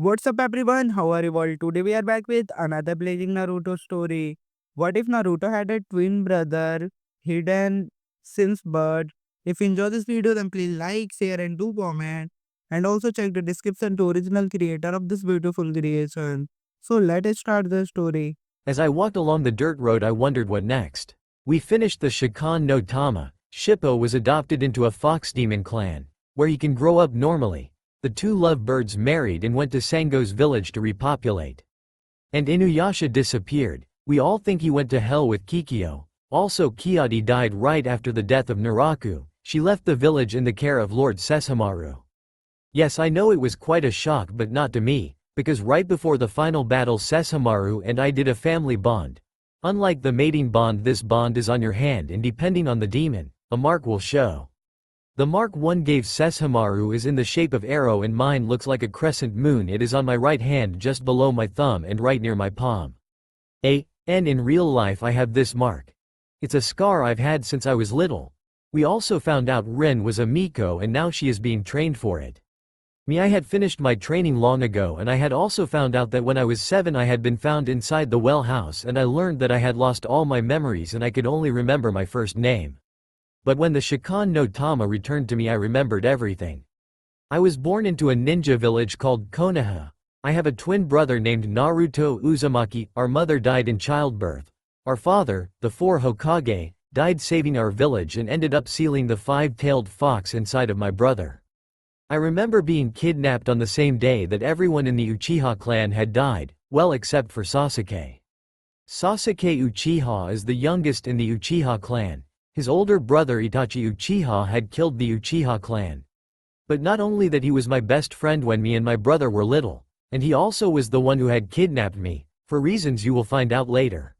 What's up everyone? How are you all? Today we are back with another blazing Naruto story. What if Naruto had a twin brother hidden since birth? If you enjoy this video then please like, share and do comment. And also check the description to original creator of this beautiful creation. So let us start the story. As I walked along the dirt road, I wondered what next. We finished the Shikan no Tama. Shippo was adopted into a fox demon clan, where he can grow up normally. The two lovebirds married and went to Sango's village to repopulate. And Inuyasha disappeared. We all think he went to hell with Kikyo. Also Kiadi died right after the death of Naraku. She left the village in the care of Lord Sesshomaru. Yes, I know it was quite a shock, but not to me, because right before the final battle Sesshomaru and I did a family bond. Unlike the mating bond, this bond is on your hand, and depending on the demon, a mark will show. The mark one gave Sesshomaru is in the shape of arrow and mine looks like a crescent moon. It is on my right hand just below my thumb and right near my palm. And in real life I have this mark. It's a scar I've had since I was little. We also found out Rin was a Miko and now she is being trained for it. I had finished my training long ago, and I had also found out that when I was 7 I had been found inside the well house, and I learned that I had lost all my memories and I could only remember my first name. But when the Shikan no Tama returned to me, I remembered everything. I was born into a ninja village called Konoha. I have a twin brother named Naruto Uzumaki. Our mother died in childbirth. Our father, the 4 Hokage, died saving our village and ended up sealing the 5-tailed fox inside of my brother. I remember being kidnapped on the same day that everyone in the Uchiha clan had died, well except for Sasuke. Sasuke Uchiha is the youngest in the Uchiha clan. His older brother Itachi Uchiha had killed the Uchiha clan. But not only that, he was my best friend when me and my brother were little, and he also was the one who had kidnapped me, for reasons you will find out later.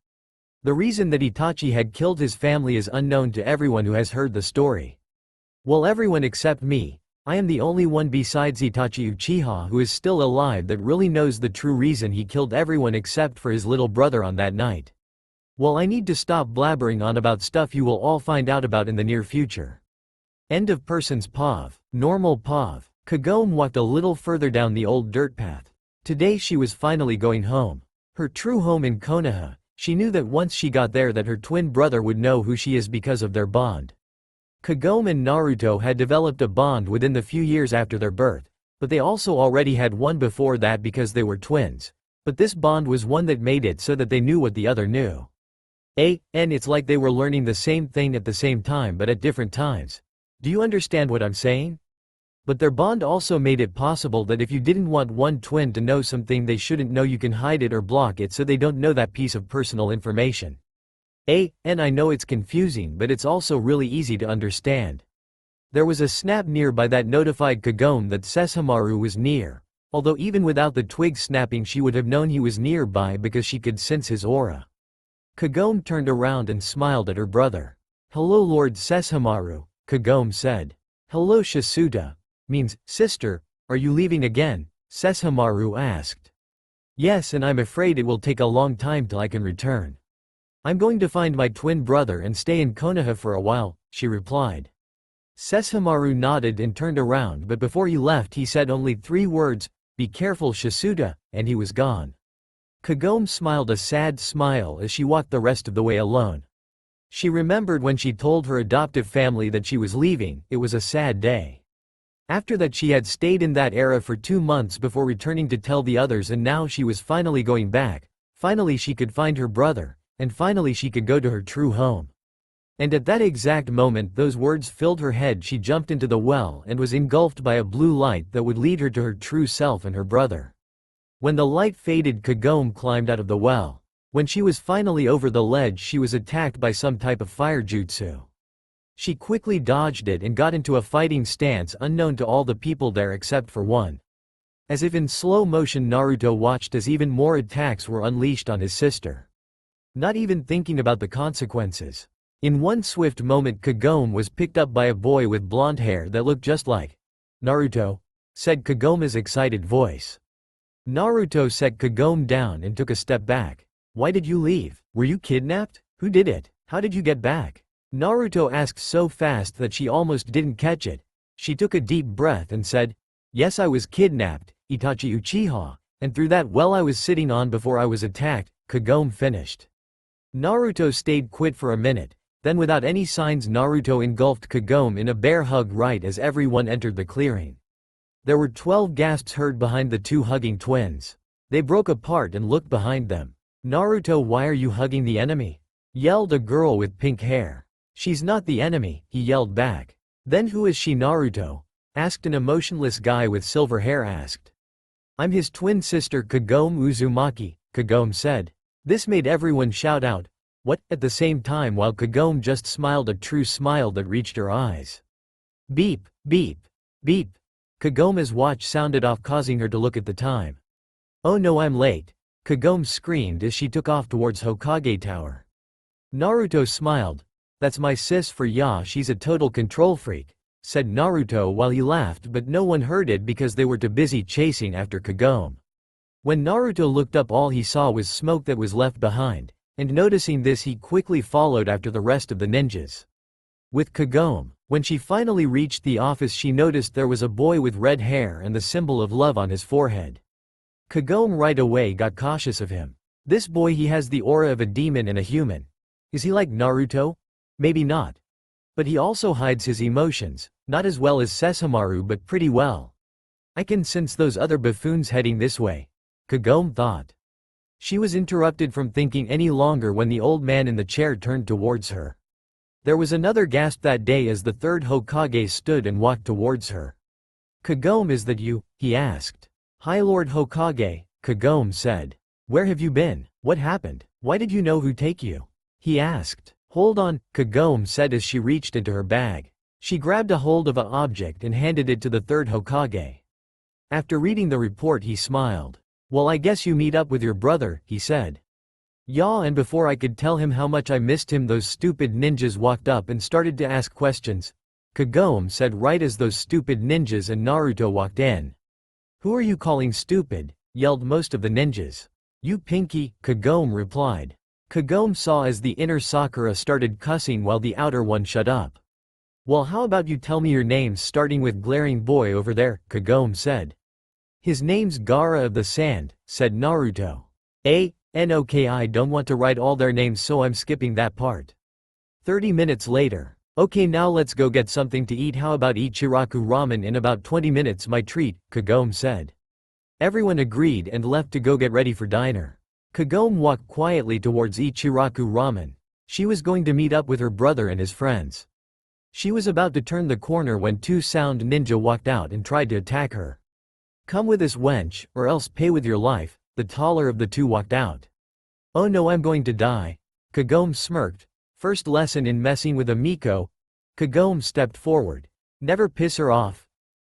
The reason that Itachi had killed his family is unknown to everyone who has heard the story. Well, everyone except me. I am the only one besides Itachi Uchiha who is still alive that really knows the true reason he killed everyone except for his little brother on that night. Well, I need to stop blabbering on about stuff you will all find out about in the near future. End of person's POV. Normal POV. Kagome walked a little further down the old dirt path. Today she was finally going home. Her true home in Konoha. She knew that once she got there that her twin brother would know who she is because of their bond. Kagome and Naruto had developed a bond within the few years after their birth, but they also already had one before that because they were twins. But this bond was one that made it so that they knew what the other knew. And it's like they were learning the same thing at the same time but at different times. Do you understand what I'm saying? But their bond also made it possible that if you didn't want one twin to know something they shouldn't know, you can hide it or block it so they don't know that piece of personal information. And I know it's confusing, but it's also really easy to understand. There was a snap nearby that notified Kagome that Sesshomaru was near, although even without the twig snapping she would have known he was nearby because she could sense his aura. Kagome turned around and smiled at her brother. "Hello Lord Sesshomaru," Kagome said. "Hello Shisuda," means, sister, are you leaving again? Sesshomaru asked. "Yes, and I'm afraid it will take a long time till I can return. I'm going to find my twin brother and stay in Konoha for a while," she replied. Sesshomaru nodded and turned around, but before he left he said only 3 words, "Be careful Shisuda," and he was gone. Kagome smiled a sad smile as she walked the rest of the way alone. She remembered when she told her adoptive family that she was leaving. It was a sad day. After that she had stayed in that era for 2 months before returning to tell the others, and now she was finally going back. Finally she could find her brother, and finally she could go to her true home. And at that exact moment those words filled her head. She jumped into the well and was engulfed by a blue light that would lead her to her true self and her brother. When the light faded, Kagome climbed out of the well. When she was finally over the ledge she was attacked by some type of fire jutsu. She quickly dodged it and got into a fighting stance unknown to all the people there except for one. As if in slow motion Naruto watched as even more attacks were unleashed on his sister. Not even thinking about the consequences. In one swift moment Kagome was picked up by a boy with blonde hair that looked just like Naruto, said Kagome's excited voice. Naruto set Kagome down and took a step back. "Why did you leave? Were you kidnapped? Who did it? How did you get back?" Naruto asked so fast that she almost didn't catch it. She took a deep breath and said, Yes, I was kidnapped, Itachi Uchiha, and through that well I was sitting on before I was attacked, Kagome finished. Naruto stayed quiet for a minute, then without any signs Naruto engulfed Kagome in a bear hug right as everyone entered the clearing. There were 12 gasps heard behind the two hugging twins. They broke apart and looked behind them. Naruto, why are you hugging the enemy? Yelled a girl with pink hair. She's not the enemy, he yelled back. Then who is she, Naruto? Asked an emotionless guy with silver hair asked. I'm his twin sister Kagome Uzumaki, Kagome said. This made everyone shout out, what, at the same time while Kagome just smiled a true smile that reached her eyes. Beep, beep, beep. Kagome's watch sounded off causing her to look at the time. Oh no, I'm late, Kagome screamed as she took off towards Hokage Tower. Naruto smiled. That's my sis for ya, she's a total control freak, said Naruto while he laughed, but no one heard it because they were too busy chasing after Kagome. When Naruto looked up, all he saw was smoke that was left behind, and noticing this he quickly followed after the rest of the ninjas. With Kagome, when she finally reached the office, she noticed there was a boy with red hair and the symbol of love on his forehead. Kagome right away got cautious of him. This boy, he has the aura of a demon and a human. Is he like Naruto? Maybe not. But he also hides his emotions, not as well as Sesshomaru but pretty well. I can sense those other buffoons heading this way, Kagome thought. She was interrupted from thinking any longer when the old man in the chair turned towards her. There was another gasp that day as the third Hokage stood and walked towards her. Kagome, is that you? He asked. Hi Lord Hokage, Kagome said. Where have you been? What happened? Why did you know who take you? He asked. Hold on, Kagome said as she reached into her bag. She grabbed a hold of an object and handed it to the third Hokage. After reading the report he smiled. Well, I guess you meet up with your brother, he said. Yeah, and before I could tell him how much I missed him, those stupid ninjas walked up and started to ask questions, Kagome said right as those stupid ninjas and Naruto walked in. Who are you calling stupid? Yelled most of the ninjas. You Pinky, Kagome replied. Kagome saw as the inner Sakura started cussing while the outer one shut up. Well, how about you tell me your names, starting with glaring boy over there, Kagome said. His name's Gaara of the Sand, said Naruto. Okay, I don't want to write all their names so I'm skipping that part. 30 minutes later. Okay, now let's go get something to eat. How about Ichiraku ramen in about 20 minutes, my treat, Kagome said. Everyone agreed and left to go get ready for diner. Kagome walked quietly towards Ichiraku ramen. She was going to meet up with her brother and his friends. She was about to turn the corner when two sound ninja walked out and tried to attack her. Come with us, wench, or else pay with your life, the taller of the two walked out. Oh no, I'm going to die, Kagome smirked. First lesson in messing with a Miko. Kagome stepped forward. Never piss her off.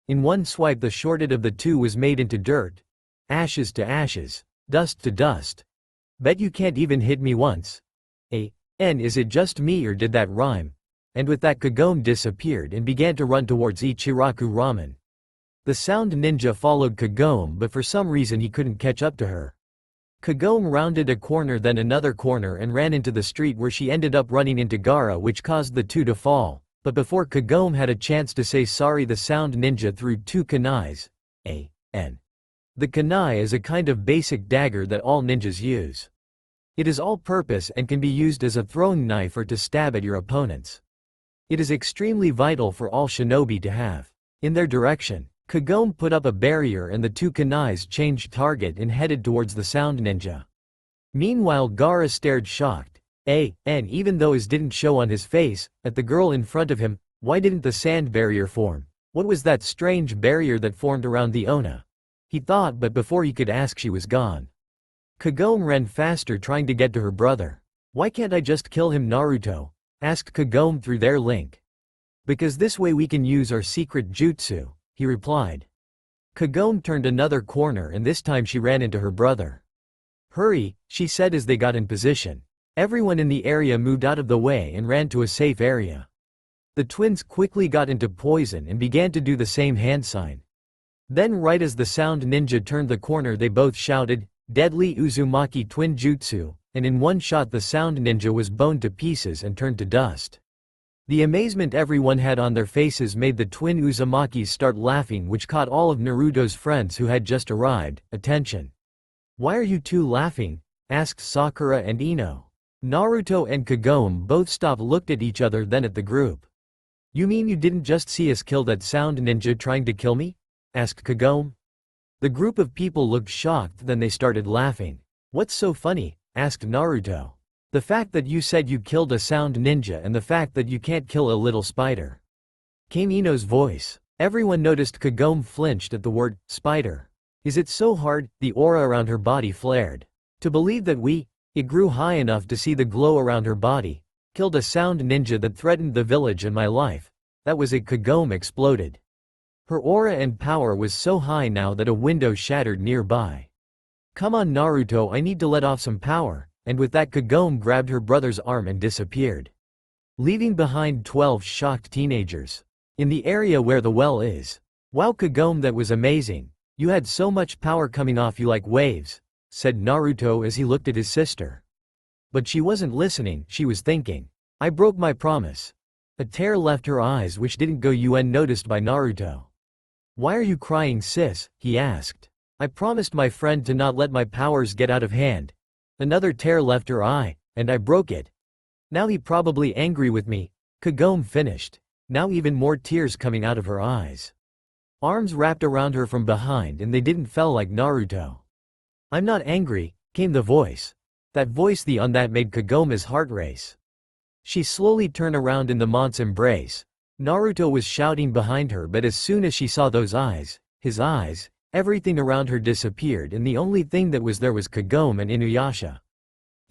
In one swipe the shorted of the two was made into dirt. Ashes to ashes. Dust to dust. Bet you can't even hit me once. Is it just me or did that rhyme? And with that Kagome disappeared and began to run towards Ichiraku ramen. The sound ninja followed Kagome, but for some reason he couldn't catch up to her. Kagome rounded a corner, then another corner, and ran into the street where she ended up running into Gaara, which caused the two to fall. But before Kagome had a chance to say sorry, the sound ninja threw two kunais. The kunai is a kind of basic dagger that all ninjas use. It is all-purpose and can be used as a throwing knife or to stab at your opponents. It is extremely vital for all shinobi to have. In their direction, Kagome put up a barrier and the two kunais changed target and headed towards the sound ninja. Meanwhile, Gaara stared shocked, even though his didn't show on his face, at the girl in front of him. Why didn't the sand barrier form? What was that strange barrier that formed around the Onna? He thought, but before he could ask she was gone. Kagome ran faster trying to get to her brother. Why can't I just kill him, Naruto? Asked Kagome through their link. Because this way we can use our secret jutsu, he replied. Kagome turned another corner and this time she ran into her brother. Hurry, she said as they got in position. Everyone in the area moved out of the way and ran to a safe area. The twins quickly got into poison and began to do the same hand sign. Then right as the sound ninja turned the corner they both shouted, Deadly Uzumaki Twin Jutsu, and in one shot the sound ninja was boned to pieces and turned to dust. The amazement everyone had on their faces made the twin Uzumakis start laughing, which caught all of Naruto's friends who had just arrived attention. "Why are you two laughing?" asked Sakura and Ino. Naruto and Kagome both stopped, looked at each other, then at the group. "You mean you didn't just see us kill that sound ninja trying to kill me?" asked Kagome. The group of people looked shocked, then they started laughing. "What's so funny?" asked Naruto. "The fact that you said you killed a sound ninja and the fact that you can't kill a little spider," came Ino's voice. Everyone noticed Kagome flinched at the word spider. "Is it so hard?" The aura around her body flared. "To believe that it grew high enough to see the glow around her body, killed a sound ninja that threatened the village and my life. That was it." Kagome exploded. Her aura and power was so high now that a window shattered nearby. "Come on Naruto, I need to let off some power." And with that, Kagome grabbed her brother's arm and disappeared, leaving behind 12 shocked teenagers. "In the area where the well is." "Wow Kagome, that was amazing. You had so much power coming off you like waves," said Naruto as he looked at his sister. But she wasn't listening, she was thinking. "I broke my promise." A tear left her eyes which didn't go unnoticed by Naruto. "Why are you crying, sis?" he asked. "I promised my friend to not let my powers get out of hand." Another tear left her eye, and I broke it. "Now he probably angry with me," Kagome finished. Now even more tears coming out of her eyes. Arms wrapped around her from behind and they didn't fell like Naruto. "I'm not angry," came the voice. That voice on that made Kagome's heart race. She slowly turned around in the mont's embrace. Naruto was shouting behind her, but as soon as she saw those eyes, his eyes, everything around her disappeared and the only thing that was there was Kagome and Inuyasha.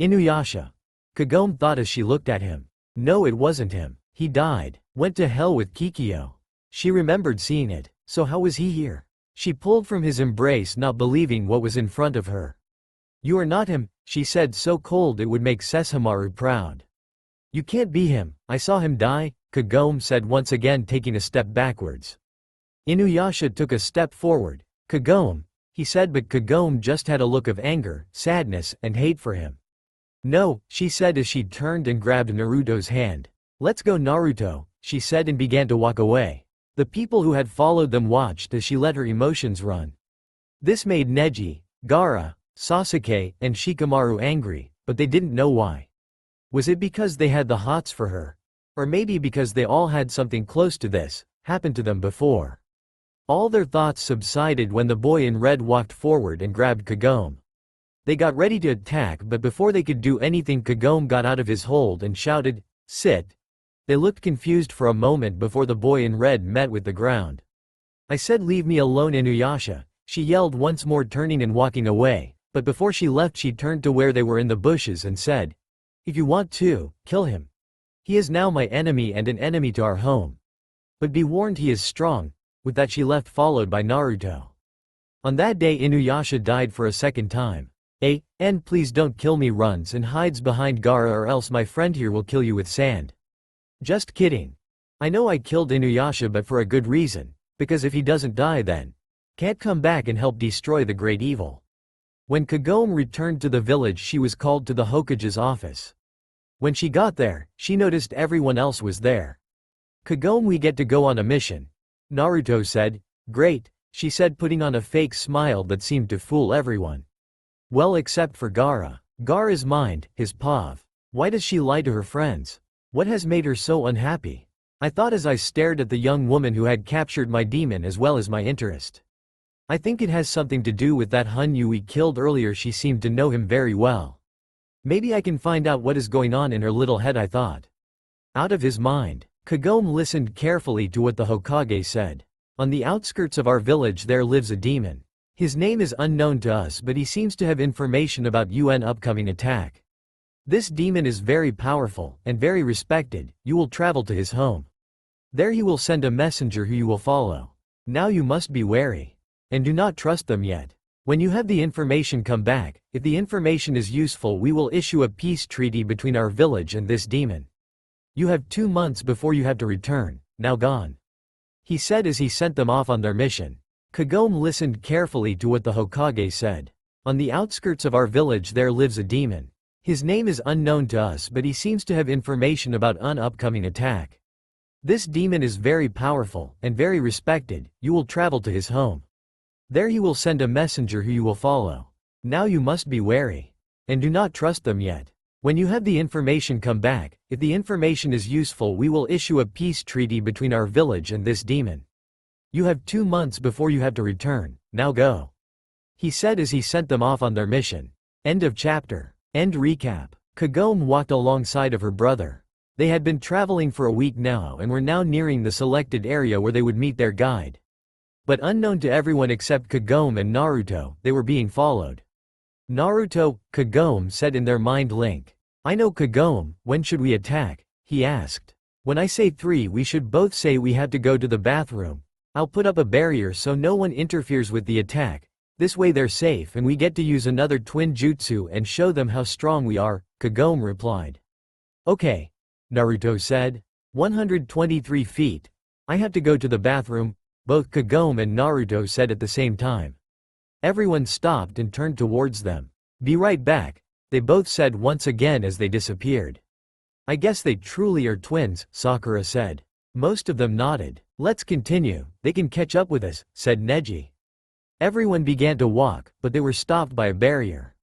"Inuyasha." Kagome thought as she looked at him. No, it wasn't him. He died, went to hell with Kikyo. She remembered seeing it, so how was he here? She pulled from his embrace, not believing what was in front of her. "You are not him," she said, so cold it would make Sesshomaru proud. "You can't be him, I saw him die," Kagome said, once again taking a step backwards. Inuyasha took a step forward. "Kagome," he said, but Kagome just had a look of anger, sadness, and hate for him. "No," she said as she turned and grabbed Naruto's hand. "Let's go Naruto," she said and began to walk away. The people who had followed them watched as she let her emotions run. This made Neji, Gaara, Sasuke, and Shikamaru angry, but they didn't know why. Was it because they had the hots for her? Or maybe because they all had something close to this, happened to them before? All their thoughts subsided when the boy in red walked forward and grabbed Kagome. They got ready to attack, but before they could do anything, Kagome got out of his hold and shouted, "Sit!" They looked confused for a moment before the boy in red met with the ground. "I said leave me alone, Inuyasha," she yelled once more, turning and walking away, but before she left she turned to where they were in the bushes and said, "If you want to, kill him. He is now my enemy and an enemy to our home. But be warned, he is strong." With that she left, followed by Naruto. On that day Inuyasha died for a second time. And "Please don't kill me" runs and hides behind Gaara, "or else my friend here will kill you with sand." Just kidding. I know I killed Inuyasha, but for a good reason, because if he doesn't die then can't come back and help destroy the great evil. When Kagome returned to the village she was called to the Hokage's office. When she got there, she noticed everyone else was there. "Kagome, we get to go on a mission," Naruto said. "Great," she said, putting on a fake smile that seemed to fool everyone. Well, except for Gaara. Gaara's mind, his pav. Why does she lie to her friends? What has made her so unhappy? I thought as I stared at the young woman who had captured my demon as well as my interest. I think it has something to do with that Hanyu we killed earlier. She seemed to know him very well. Maybe I can find out what is going on in her little head, I thought. Out of his mind, Kagome listened carefully to what the Hokage said. "On the outskirts of our village there lives a demon. His name is unknown to us, but he seems to have information about UN upcoming attack. This demon is very powerful and very respected. You will travel to his home. There he will send a messenger who you will follow. Now you must be wary. And do not trust them yet. When you have the information, come back. If the information is useful, we will issue a peace treaty between our village and this demon. You have 2 months before you have to return. Now gone," he said as he sent them off on their mission. Kagome listened carefully to what the Hokage said. "On the outskirts of our village there lives a demon. His name is unknown to us, but he seems to have information about an upcoming attack. This demon is very powerful and very respected. You will travel to his home. There he will send a messenger who you will follow. Now you must be wary. And do not trust them yet. When you have the information, come back. If the information is useful, we will issue a peace treaty between our village and this demon. You have 2 months before you have to return. Now go. He said as he sent them off on their mission. End of chapter. End recap. Kagome walked alongside of her brother. They had been traveling for a week now and were now nearing the selected area where they would meet their guide. But unknown to everyone except Kagome and Naruto, they were being followed. Naruto, Kagome said in their mind link. I know Kagome, when should we attack? He asked. When I say 3, we should both say we have to go to the bathroom. I'll put up a barrier so no one interferes with the attack. This way they're safe and we get to use another twin jutsu and show them how strong we are, Kagome replied. Okay. Naruto said. 123 feet. I have to go to the bathroom, both Kagome and Naruto said at the same time. Everyone stopped and turned towards them. Be right back, they both said once again as they disappeared. I guess they truly are twins, Sakura said. Most of them nodded. Let's continue, they can catch up with us, said Neji. Everyone began to walk, but they were stopped by a barrier.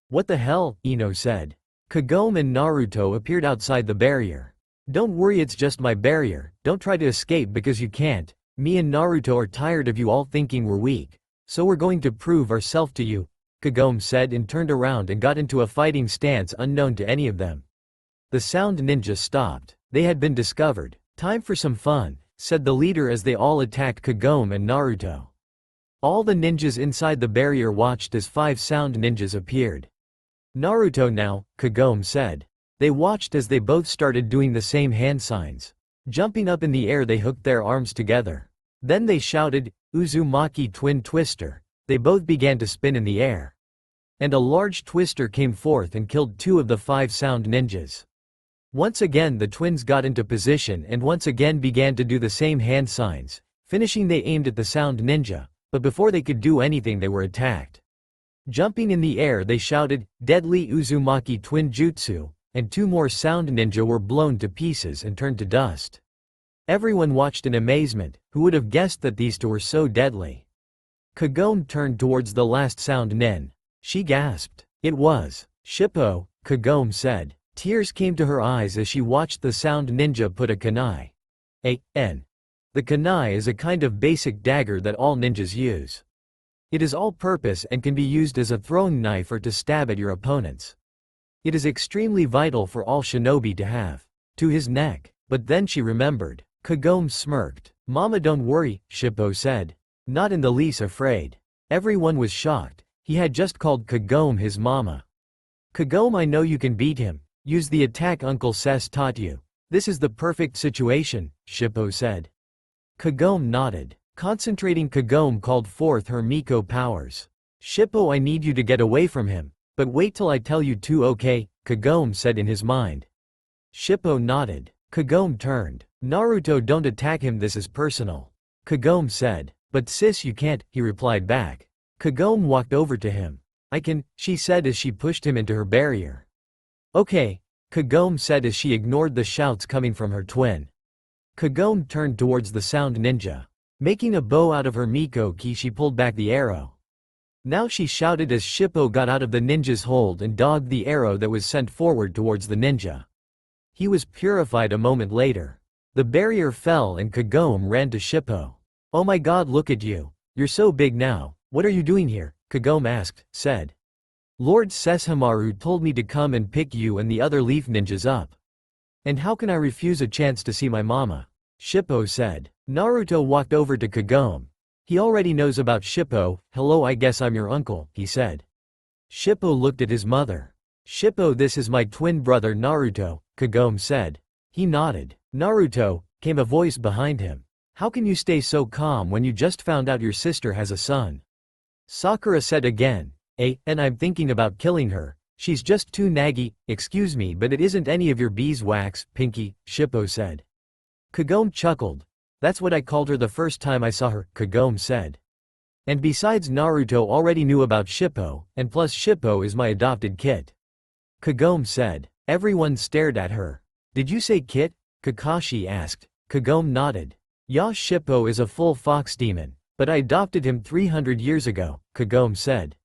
What the hell, Ino said. Kagome and Naruto appeared outside the barrier. Don't worry, it's just my barrier, don't try to escape because you can't. Me and Naruto are tired of you all thinking we're weak. So we're going to prove ourselves to you, Kagome said and turned around and got into a fighting stance unknown to any of them. The sound ninja stopped. They had been discovered. Time for some fun, said the leader as they all attacked Kagome and Naruto. All the ninjas inside the barrier watched as 5 sound ninjas appeared. Naruto now, Kagome said. They watched as they both started doing the same hand signs. Jumping up in the air, they hooked their arms together. Then they shouted, Uzumaki twin twister. They both began to spin in the air. And a large twister came forth and killed 2 of the 5 sound ninjas. Once again the twins got into position and once again began to do the same hand signs. Finishing, they aimed at the sound ninja, but before they could do anything they were attacked. Jumping in the air they shouted, Deadly Uzumaki twin jutsu, and 2 more sound ninja were blown to pieces and turned to dust. Everyone watched in amazement. Who would have guessed that these 2 were so deadly? Kagome turned towards the last sound nin. She gasped. It was Shippo, Kagome said. Tears came to her eyes as she watched the sound ninja put a kunai. The kunai is a kind of basic dagger that all ninjas use. It is all-purpose and can be used as a throwing knife or to stab at your opponents. It is extremely vital for all shinobi to have. To his neck. But then she remembered. Kagome smirked. Mama, don't worry, Shippo said. Not in the least afraid. Everyone was shocked. He had just called Kagome his mama. Kagome, I know you can beat him. Use the attack Uncle Sess taught you. This is the perfect situation, Shippo said. Kagome nodded. Concentrating, Kagome called forth her Miko powers. Shippo, I need you to get away from him. But wait till I tell you to, okay, Kagome said in his mind. Shippo nodded. Kagome turned. Naruto, don't attack him, this is personal. Kagome said. But sis, you can't, he replied back. Kagome walked over to him. I can, she said as she pushed him into her barrier. Okay, Kagome said as she ignored the shouts coming from her twin. Kagome turned towards the sound ninja. Making a bow out of her Miko ki, she pulled back the arrow. Now she shouted as Shippo got out of the ninja's hold and dogged the arrow that was sent forward towards the ninja. He was purified a moment later. The barrier fell and Kagome ran to Shippo. Oh my god, look at you. You're so big now. What are you doing here? Kagome asked, said. Lord Sesshomaru told me to come and pick you and the other leaf ninjas up. And how can I refuse a chance to see my mama? Shippo said. Naruto walked over to Kagome. He already knows about Shippo. Hello, I guess I'm your uncle, he said. Shippo looked at his mother. Shippo, this is my twin brother Naruto, Kagome said. He nodded. Naruto, came a voice behind him. How can you stay so calm when you just found out your sister has a son? Sakura said again. And I'm thinking about killing her. She's just too naggy. Excuse me, but it isn't any of your beeswax, Pinky, Shippo said. Kagome chuckled. That's what I called her the first time I saw her, Kagome said. And besides, Naruto already knew about Shippo, and plus Shippo is my adopted kit. Kagome said. Everyone stared at her. Did you say kit? Kakashi asked. Kagome nodded. Ya Shippo is a full fox demon, but I adopted him 300 years ago, Kagome said.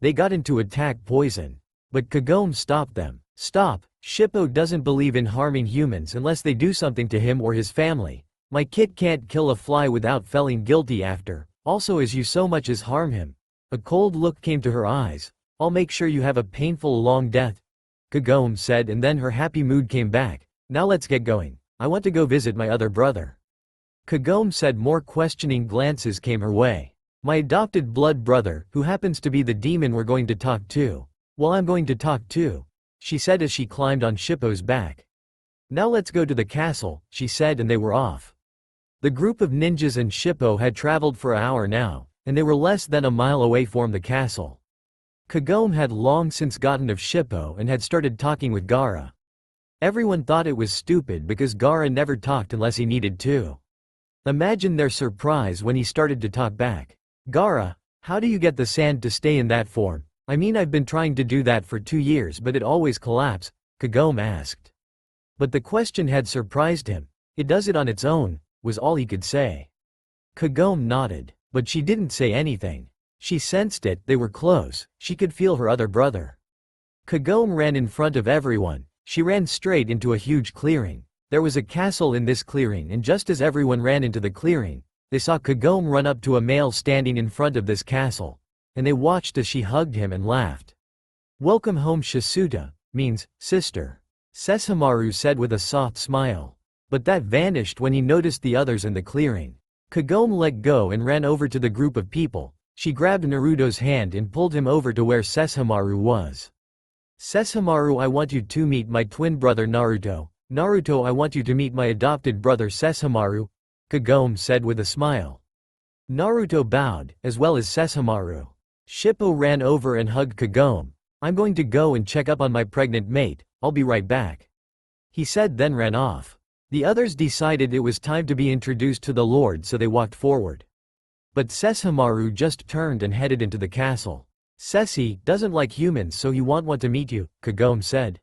They got into attack poison. But Kagome stopped them. Stop, Shippo doesn't believe in harming humans unless they do something to him or his family. My kit can't kill a fly without feeling guilty after, also as you so much as harm him. A cold look came to her eyes. I'll make sure you have a painful long death, Kagome said, and then her happy mood came back. Now let's get going. I want to go visit my other brother. Kagome said. More questioning glances came her way. My adopted blood brother, who happens to be the demon we're going to talk to. Well, I'm going to talk too, she said as she climbed on Shippo's back. Now let's go to the castle, she said, and they were off. The group of ninjas and Shippo had traveled for an hour now, and they were less than a mile away from the castle. Kagome had long since gotten of Shippo and had started talking with Gaara. Everyone thought it was stupid because Gaara never talked unless he needed to. Imagine their surprise when he started to talk back. Gaara, how do you get the sand to stay in that form? I mean, I've been trying to do that for 2 years but it always collapses, Kagome asked. But the question had surprised him. It does it on its own, was all he could say. Kagome nodded, but she didn't say anything. She sensed it, they were close, she could feel her other brother. Kagome ran in front of everyone. She ran straight into a huge clearing. There was a castle in this clearing, and just as everyone ran into the clearing, they saw Kagome run up to a male standing in front of this castle, and they watched as she hugged him and laughed. Welcome home Shisuta, means, sister, Sesshomaru said with a soft smile. But that vanished when he noticed the others in the clearing. Kagome let go and ran over to the group of people. She grabbed Naruto's hand and pulled him over to where Sesshomaru was. Sesshomaru, I want you to meet my twin brother Naruto. Naruto, I want you to meet my adopted brother Sesshomaru, Kagome said with a smile. Naruto bowed, as well as Sesshomaru. Shippo ran over and hugged Kagome. I'm going to go and check up on my pregnant mate, I'll be right back, he said, then ran off. The others decided it was time to be introduced to the Lord, so they walked forward. But Sesshomaru just turned and headed into the castle. Sessi doesn't like humans, so he won't want to meet you, Kagome said.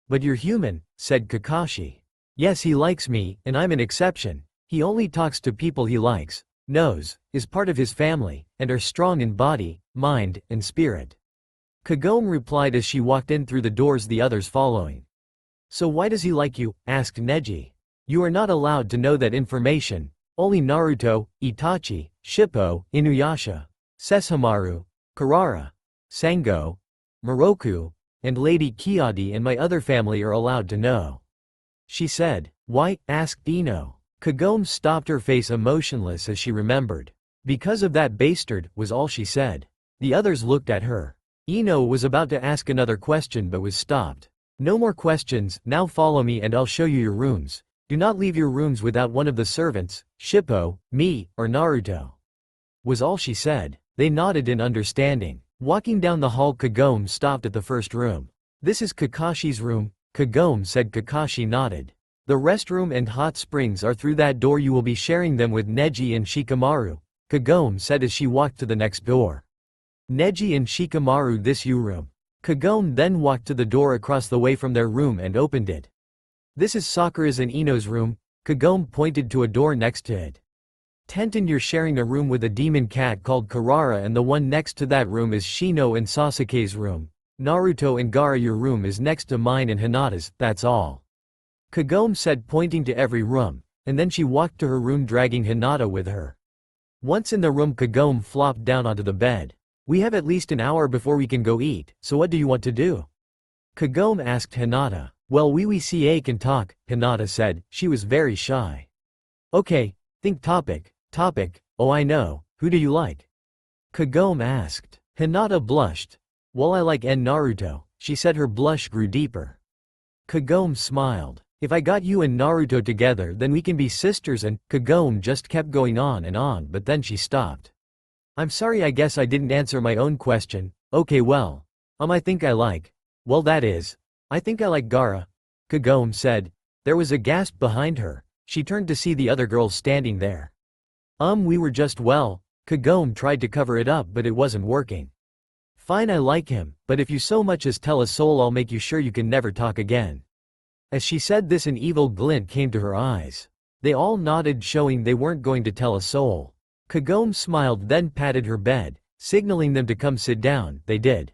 But you're human, said Kakashi. Yes, he likes me, and I'm an exception. He only talks to people he likes, knows, is part of his family, and are strong in body, mind, and spirit. Kagome replied as she walked in through the doors, the others following. So why does he like you? Asked Neji. You are not allowed to know that information. Only Naruto, Itachi, Shippo, Inuyasha, Sesshomaru, Kurara, Sango, Moroku, and Lady Kiadi and my other family are allowed to know, she said. Why? Asked Ino. Kagome stopped, her face emotionless as she remembered. Because of that bastard, was all she said. The others looked at her. Ino was about to ask another question but was stopped. No more questions, now follow me and I'll show you your rooms. Do not leave your rooms without one of the servants, Shippo, me, or Naruto, was all she said. They nodded in understanding. Walking down the hall, Kagome stopped at the first room. This is Kakashi's room, Kagome said. Kakashi nodded. The restroom and hot springs are through that door. You will be sharing them with Neji and Shikamaru, Kagome said as she walked to the next door. Neji and Shikamaru, this you room. Kagome then walked to the door across the way from their room and opened it. This is Sakura's and Ino's room, Kagome pointed to a door next to it. Tenten, you're sharing a room with a demon cat called Kurara, and the one next to that room is Shino and Sasuke's room. Naruto and Gaara, your room is next to mine and Hinata's, that's all, Kagome said, pointing to every room, and then she walked to her room dragging Hinata with her. Once in the room, Kagome flopped down onto the bed. We have at least an hour before we can go eat, so what do you want to do? Kagome asked Hinata. Well, we can talk, Hinata said. She was very shy. Okay, think topic, oh I know, who do you like? Kagome asked. Hinata blushed. Well, I like Naruto, she said, her blush grew deeper. Kagome smiled. If I got you and Naruto together then we can be sisters, and Kagome just kept going on and on, but then she stopped. I'm sorry, I guess I didn't answer my own question. Okay, well, I think I like, well that is, I think I like Gaara, Kagome said. There was a gasp behind her. She turned to see the other girls standing there. We were just, well, Kagome tried to cover it up but it wasn't working. Fine, I like him, but if you so much as tell a soul I'll make you sure you can never talk again. As she said this, an evil glint came to her eyes. They all nodded, showing they weren't going to tell a soul. Kagome smiled, then patted her bed, signaling them to come sit down. They did.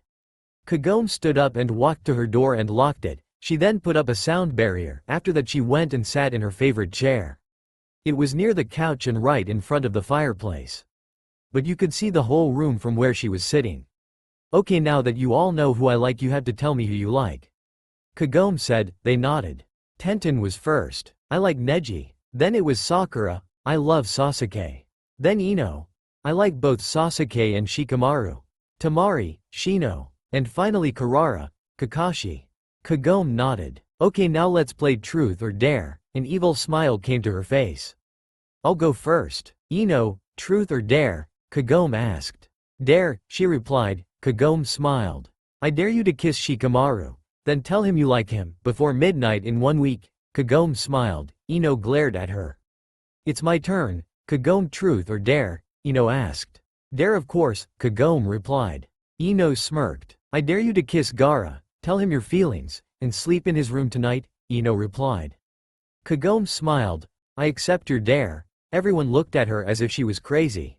Kagome stood up and walked to her door and locked it. She then put up a sound barrier. After that she went and sat in her favorite chair. It was near the couch and right in front of the fireplace. But you could see the whole room from where she was sitting. Okay, now that you all know who I like, you have to tell me who you like. Kagome said. They nodded. Tenten was first. I like Neji. Then it was Sakura. I love Sasuke. Then Ino. I like both Sasuke and Shikamaru. Tamari, Shino. And finally Karara, Kakashi. Kagome nodded. Okay, now let's play truth or dare. An evil smile came to her face. I'll go first. Ino, truth or dare? Kagome asked. Dare, she replied. Kagome smiled. I dare you to kiss Shikamaru. Then tell him you like him, before midnight in 1 week. Kagome smiled. Ino glared at her. It's my turn. Kagome, truth or dare? Ino asked. Dare, of course, Kagome replied. Ino smirked. I dare you to kiss Gaara, tell him your feelings, and sleep in his room tonight, Ino replied. Kagome smiled. I accept your dare. Everyone looked at her as if she was crazy.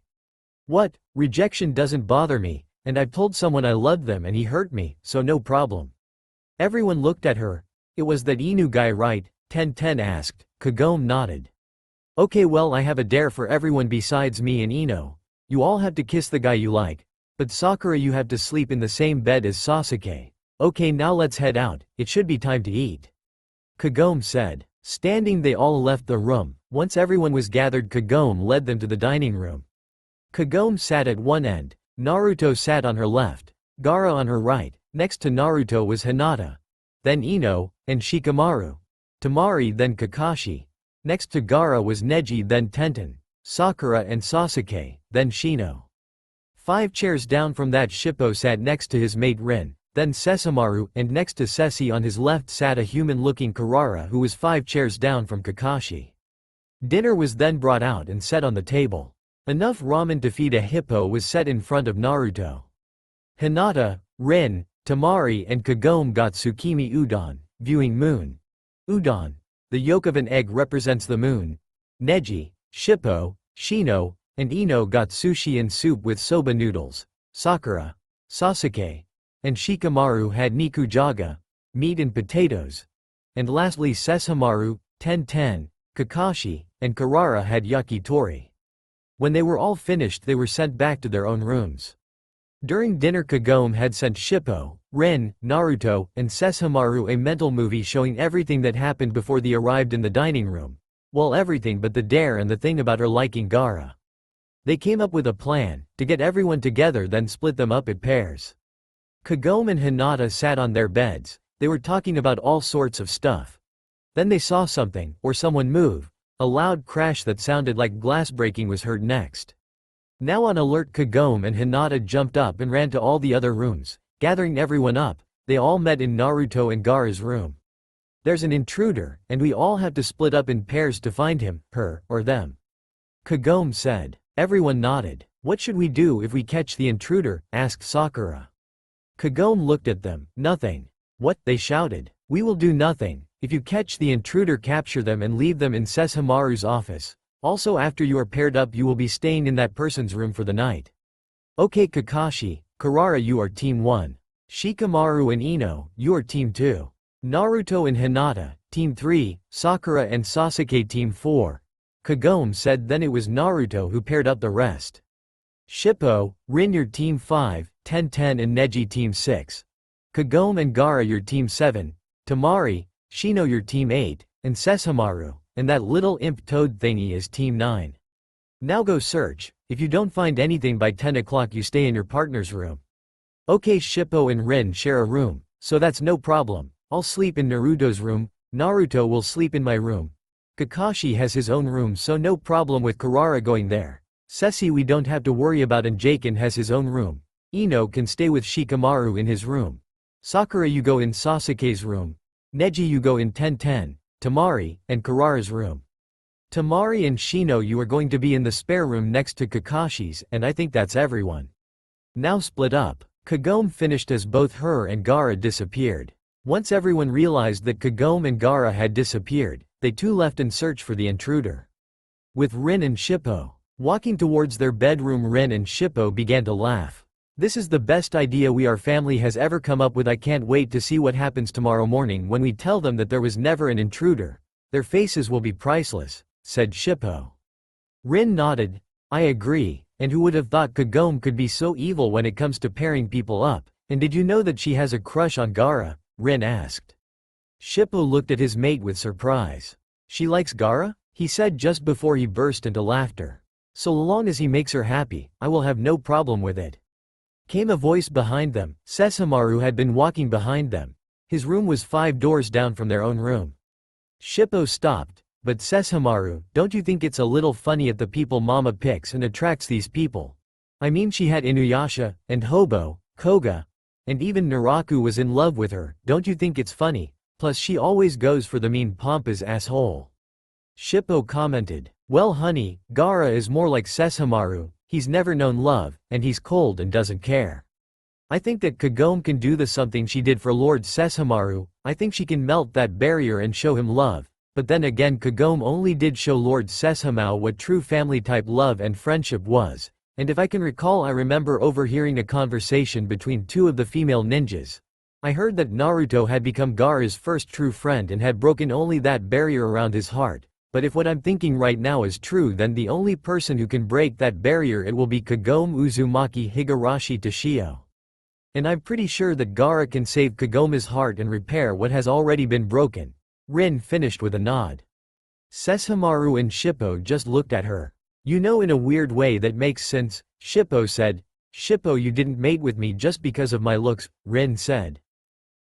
What? Rejection doesn't bother me, and I told someone I loved them and he hurt me, so no problem. Everyone looked at her. It was that Inu guy, right? Tenten asked. Kagome nodded. Okay, well, I have a dare for everyone besides me and Ino. You all have to kiss the guy you like. But Sakura, you have to sleep in the same bed as Sasuke. Okay, now let's head out, it should be time to eat. Kagome said. Standing, they all left the room. Once everyone was gathered, Kagome led them to the dining room. Kagome sat at one end. Naruto sat on her left. Gaara on her right. Next to Naruto was Hinata. Then Ino, and Shikamaru. Tamari, then Kakashi. Next to Gaara was Neji, then Tenten. Sakura and Sasuke, then Shino. 5 chairs down from that, Shippo sat next to his mate Rin, then Sesshomaru, and next to Sessi on his left sat a human-looking Karara who was 5 chairs down from Kakashi. Dinner was then brought out and set on the table. Enough ramen to feed a hippo was set in front of Naruto. Hinata, Rin, Tamari and Kagome got tsukimi udon, viewing moon. Udon. The yolk of an egg represents the moon. Neji, Shippo, Shino, and Ino got sushi and soup with soba noodles. Sakura, Sasuke, and Shikamaru had nikujaga, meat and potatoes. And lastly Sesshomaru, Tenten, Kakashi, and Karara had yakitori. When they were all finished, they were sent back to their own rooms. During dinner, Kagome had sent Shippo, Rin, Naruto, and Sesshomaru a mental movie showing everything that happened before they arrived in the dining room. Well, everything but the dare and the thing about her liking Gaara. They came up with a plan, to get everyone together, then split them up in pairs. Kagome and Hinata sat on their beds. They were talking about all sorts of stuff. Then they saw something, or someone move. A loud crash that sounded like glass breaking was heard next. Now on alert, Kagome and Hinata jumped up and ran to all the other rooms. Gathering everyone up, they all met in Naruto and Gaara's room. There's an intruder, and we all have to split up in pairs to find him, her, or them. Kagome said. Everyone nodded. What should we do if we catch the intruder? Asked Sakura. Kagome looked at them. Nothing. What? They shouted. We will do nothing. If you catch the intruder, capture them and leave them in Sesshomaru's office. Also, after you are paired up, you will be staying in that person's room for the night. Okay, Kakashi, Karara, you are team 1. Shikamaru and Ino, you are team 2. Naruto and Hinata, team 3, Sakura and Sasuke team 4. Kagome said. Then it was Naruto who paired up the rest. Shippo, Rin your team 5, Tenten and Neji team 6. Kagome and Gaara your team 7, Tamari, Shino your team 8, and Sesshomaru, and that little imp toad thingy is team 9. Now go search. If you don't find anything by 10 o'clock, you stay in your partner's room. Okay, Shippo and Rin share a room, so that's no problem. I'll sleep in Naruto's room, Naruto will sleep in my room. Kakashi has his own room, so no problem with Karara going there. Sessi we don't have to worry about, and Jaken has his own room. Ino can stay with Shikamaru in his room. Sakura, you go in Sasuke's room. Neji, you go in Tenten, Tamari, and Karara's room. Tamari and Shino, you are going to be in the spare room next to Kakashi's, and I think that's everyone. Now split up. Kagome finished as both her and Gaara disappeared. Once everyone realized that Kagome and Gaara had disappeared, they too left and searched for the intruder. With Rin and Shippo walking towards their bedroom, Rin and Shippo began to laugh. "This is the best idea our family has ever come up with. I can't wait to see what happens tomorrow morning when we tell them that there was never an intruder. Their faces will be priceless," said Shippo. Rin nodded. "I agree, and who would have thought Kagome could be so evil when it comes to pairing people up? And did you know that she has a crush on Gaara?" Rin asked. Shippo looked at his mate with surprise. "She likes Gaara?" he said just before he burst into laughter. "So long as he makes her happy, I will have no problem with it." Came a voice behind them. Sesshomaru had been walking behind them. His room was 5 doors down from their own room. Shippo stopped. "But Sesshomaru, don't you think it's a little funny at the people Mama picks and attracts these people? I mean, she had Inuyasha, and Hobo, Koga, and even Naraku was in love with her. Don't you think it's funny? Plus she always goes for the mean pompous asshole." Shippo commented. "Well honey, Gaara is more like Sesshomaru. He's never known love, and he's cold and doesn't care. I think that Kagome can do the something she did for Lord Sesshomaru. I think she can melt that barrier and show him love. But then again, Kagome only did show Lord Sesshomaru what true family-type love and friendship was. And if I can recall, I remember overhearing a conversation between 2 of the female ninjas. I heard that Naruto had become Gaara's first true friend and had broken only that barrier around his heart. But if what I'm thinking right now is true, then the only person who can break that barrier, it will be Kagome Uzumaki Higurashi Toshio. And I'm pretty sure that Gaara can save Kagome's heart and repair what has already been broken." Rin finished with a nod. Sesshomaru and Shippo just looked at her. "You know, in a weird way that makes sense," Shippo said. "Shippo, you didn't mate with me just because of my looks," Rin said.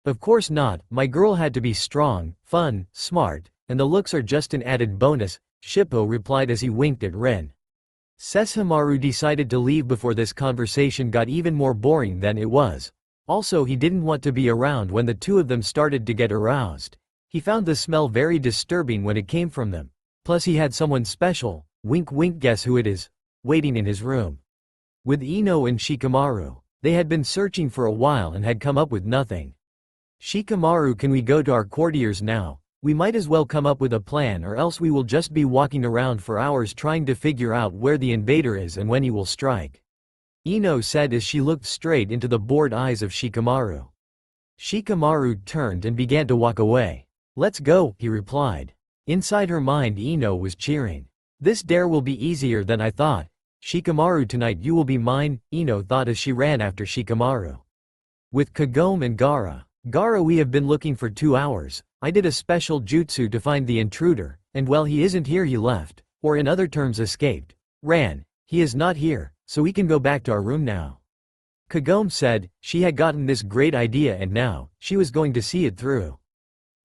"Of course not, my girl had to be strong, fun, smart, and the looks are just an added bonus," Shippo replied as he winked at Rin. Sesshomaru decided to leave before this conversation got even more boring than it was. Also, he didn't want to be around when the 2 of them started to get aroused. He found the smell very disturbing when it came from them. Plus he had someone special, wink wink, guess who it is, waiting in his room. With Ino and Shikamaru, they had been searching for a while and had come up with nothing. "Shikamaru, can we go to our quarters now? We might as well come up with a plan, or else we will just be walking around for hours trying to figure out where the invader is and when he will strike," Ino said as she looked straight into the bored eyes of Shikamaru. Shikamaru turned and began to walk away. "Let's go," he replied. Inside her mind, Ino was cheering. "This dare will be easier than I thought. Shikamaru, tonight you will be mine," Ino thought as she ran after Shikamaru. With Kagome and Gaara. "Gaara, we have been looking for 2 hours. I did a special jutsu to find the intruder, and well, he isn't here. He left, or in other terms escaped. Ran. He is not here, so we can go back to our room now." Kagome said. She had gotten this great idea and now, she was going to see it through.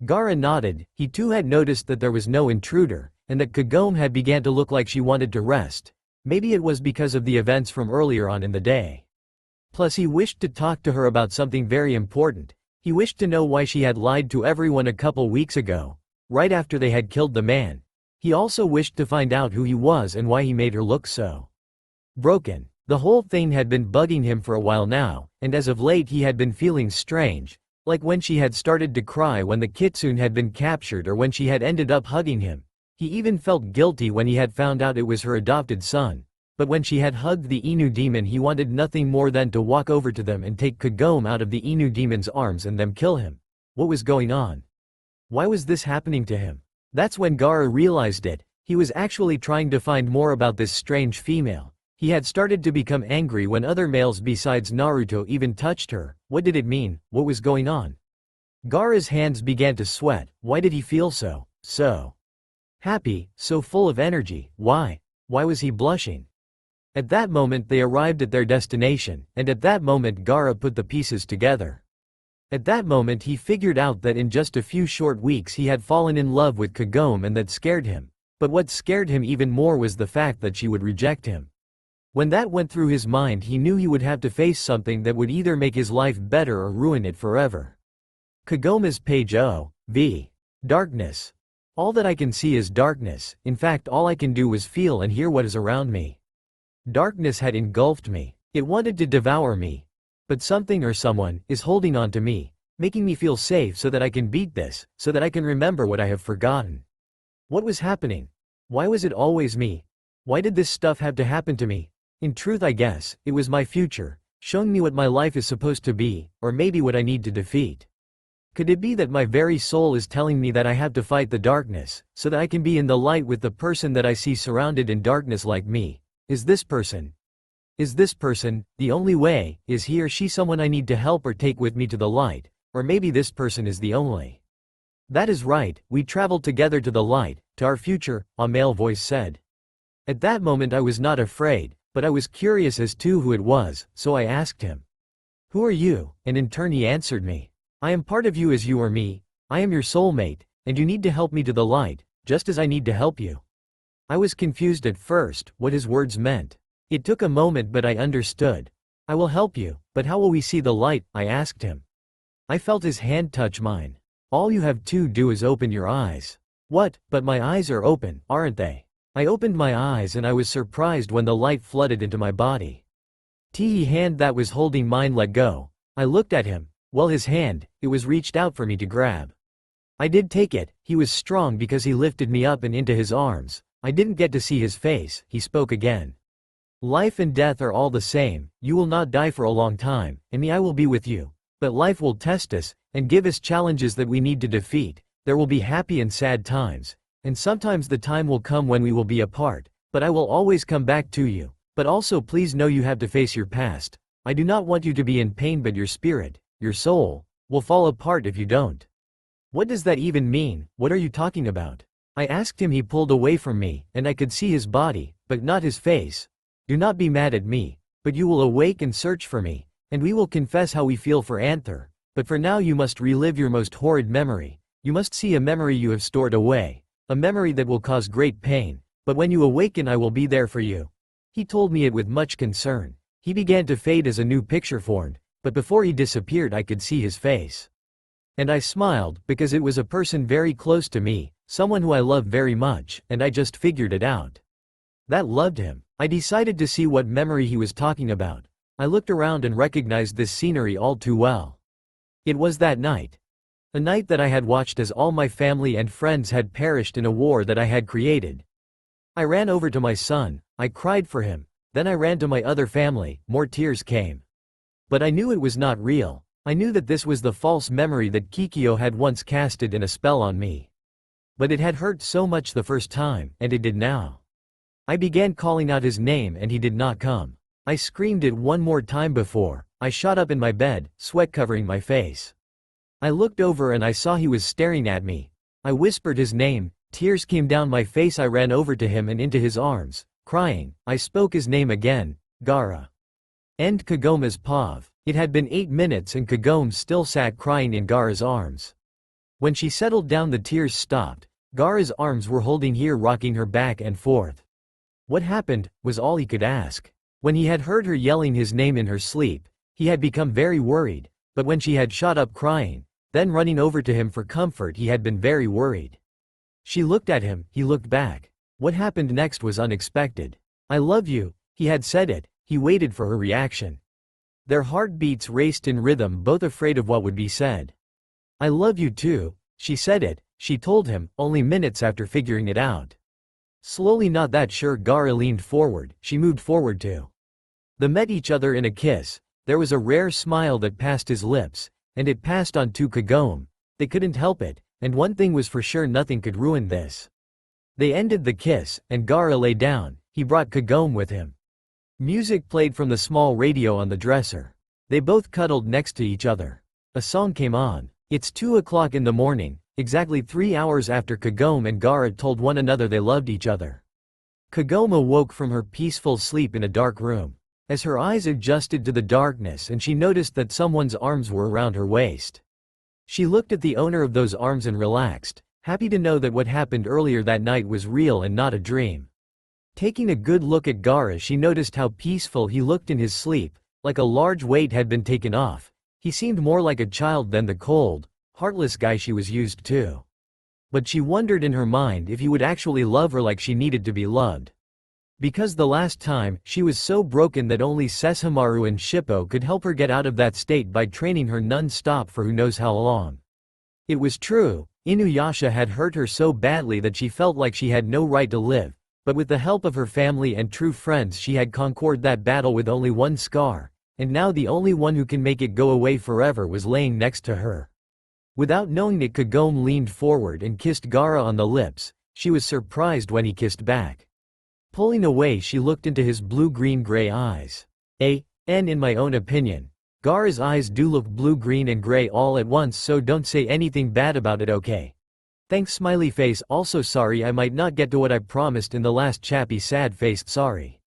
Gaara nodded. He too had noticed that there was no intruder, and that Kagome had began to look like she wanted to rest. Maybe it was because of the events from earlier on in the day. Plus he wished to talk to her about something very important. He wished to know why she had lied to everyone a couple weeks ago, right after they had killed the man. He also wished to find out who he was and why he made her look so broken. The whole thing had been bugging him for a while now, and as of late he had been feeling strange, like when she had started to cry when the kitsune had been captured, or when she had ended up hugging him. He even felt guilty when he had found out it was her adopted son. But when she had hugged the Inu demon, he wanted nothing more than to walk over to them and take Kagome out of the Inu demon's arms and them kill him. What was going on? Why was this happening to him? That's when Gaara realized it. He was actually trying to find more about this strange female. He had started to become angry when other males besides Naruto even touched her. What did it mean? What was going on? Gaara's hands began to sweat. Why did he feel so happy, so full of energy? Why? Why was he blushing? At that moment they arrived at their destination, and at that moment Gaara put the pieces together. At that moment he figured out that in just a few short weeks he had fallen in love with Kagome, and that scared him. But what scared him even more was the fact that she would reject him. When that went through his mind, he knew he would have to face something that would either make his life better or ruin it forever. Kagome's page O.V. Darkness. All that I can see is darkness. In fact, all I can do is feel and hear what is around me. Darkness had engulfed me. It wanted to devour me. But something or someone is holding on to me, making me feel safe so that I can beat this, so that I can remember what I have forgotten. What was happening? Why was it always me? Why did this stuff have to happen to me? In truth, I guess, it was my future, showing me what my life is supposed to be, or maybe what I need to defeat. Could it be that my very soul is telling me that I have to fight the darkness, so that I can be in the light with the person that I see surrounded in darkness like me? Is this person the only way? Is he or she someone I need to help or take with me to the light? Or maybe this person is the only. That is right, we traveled together to the light, to our future, a male voice said. At that moment I was not afraid, but I was curious as to who it was, so I asked him. Who are you? And in turn he answered me. I am part of you as you are me. I am your soulmate, and you need to help me to the light, just as I need to help you. I was confused at first, what his words meant. It took a moment but I understood. I will help you, but how will we see the light? I asked him. I felt his hand touch mine. All you have to do is open your eyes. What? But my eyes are open, aren't they? I opened my eyes and I was surprised when the light flooded into my body. His hand that was holding mine let go. I looked at him. Well, his hand, it was reached out for me to grab. I did take it. He was strong because he lifted me up and into his arms. I didn't get to see his face. He spoke again. Life and death are all the same. You will not die for a long time, and me I will be with you. But life will test us, and give us challenges that we need to defeat. There will be happy and sad times, and sometimes the time will come when we will be apart, but I will always come back to you. But also please know you have to face your past. I do not want you to be in pain, but your spirit, your soul, will fall apart if you don't. What does that even mean? What are you talking about? I asked him. He pulled away from me, and I could see his body, but not his face. Do not be mad at me, but you will awake and search for me, and we will confess how we feel for Anther. But for now you must relive your most horrid memory. You must see a memory you have stored away, a memory that will cause great pain, but when you awaken I will be there for you. He told me it with much concern. He began to fade as a new picture formed, but before he disappeared I could see his face. And I smiled, because it was a person very close to me, someone who I love very much, and I just figured it out. That loved him. I decided to see what memory he was talking about. I looked around and recognized this scenery all too well. It was that night. A night that I had watched as all my family and friends had perished in a war that I had created. I ran over to my son, I cried for him, then I ran to my other family, more tears came. But I knew it was not real. I knew that this was the false memory that Kikyo had once casted in a spell on me. But it had hurt so much the first time, and it did now. I began calling out his name and he did not come. I screamed it one more time before I shot up in my bed, sweat covering my face. I looked over and I saw he was staring at me. I whispered his name, tears came down my face. I ran over to him and into his arms, crying. I spoke his name again, Gara. End Kagome's pav. It had been 8 minutes and Kagome still sat crying in Gara's arms. When she settled down the tears stopped. Gara's arms were holding her, rocking her back and forth. What happened, was all he could ask. When he had heard her yelling his name in her sleep, he had become very worried, but when she had shot up crying, then running over to him for comfort, he had been very worried. She looked at him, he looked back. What happened next was unexpected. I love you, he had said it. He waited for her reaction. Their heartbeats raced in rhythm, both afraid of what would be said. I love you too, she said it, she told him, only minutes after figuring it out. Slowly, not that sure, Gara leaned forward, she moved forward too. They met each other in a kiss. There was a rare smile that passed his lips, and it passed on to Kagome. They couldn't help it, and one thing was for sure, nothing could ruin this. They ended the kiss, and Gara lay down. He brought Kagome with him. Music played from the small radio on the dresser. They both cuddled next to each other. A song came on. It's 2 o'clock in the morning, exactly 3 hours after Kagome and Gara told one another they loved each other. Kagome awoke from her peaceful sleep in a dark room. As her eyes adjusted to the darkness and she noticed that someone's arms were around her waist. She looked at the owner of those arms and relaxed, happy to know that what happened earlier that night was real and not a dream. Taking a good look at Gara, she noticed how peaceful he looked in his sleep, like a large weight had been taken off. He seemed more like a child than the cold, heartless guy she was used to. But she wondered in her mind if he would actually love her like she needed to be loved. Because the last time, she was so broken that only Sesshomaru and Shippo could help her get out of that state by training her non-stop for who knows how long. It was true, Inuyasha had hurt her so badly that she felt like she had no right to live, but with the help of her family and true friends she had conquered that battle with only one scar, and now the only one who can make it go away forever was laying next to her. Without knowing it, Kagome leaned forward and kissed Gaara on the lips. She was surprised when he kissed back. Pulling away, she looked into his blue-green-gray eyes. In my own opinion, Gaara's eyes do look blue-green and gray all at once, so don't say anything bad about it, okay? Thanks smiley face. Also sorry I might not get to what I promised in the last chapter, sad-faced sorry.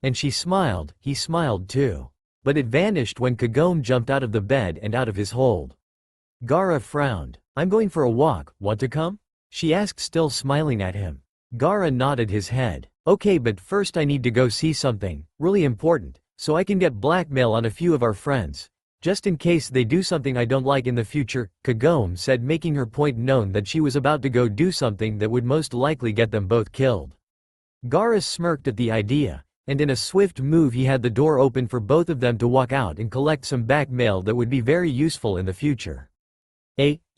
And she smiled, he smiled too. But it vanished when Kagome jumped out of the bed and out of his hold. Gaara frowned. I'm going for a walk, want to come? She asked, still smiling at him. Gaara nodded his head. Okay, but first I need to go see something, really important, so I can get blackmail on a few of our friends. Just in case they do something I don't like in the future, Kagome said, making her point known that she was about to go do something that would most likely get them both killed. Gaara smirked at the idea, and in a swift move he had the door open for both of them to walk out and collect some blackmail that would be very useful in the future.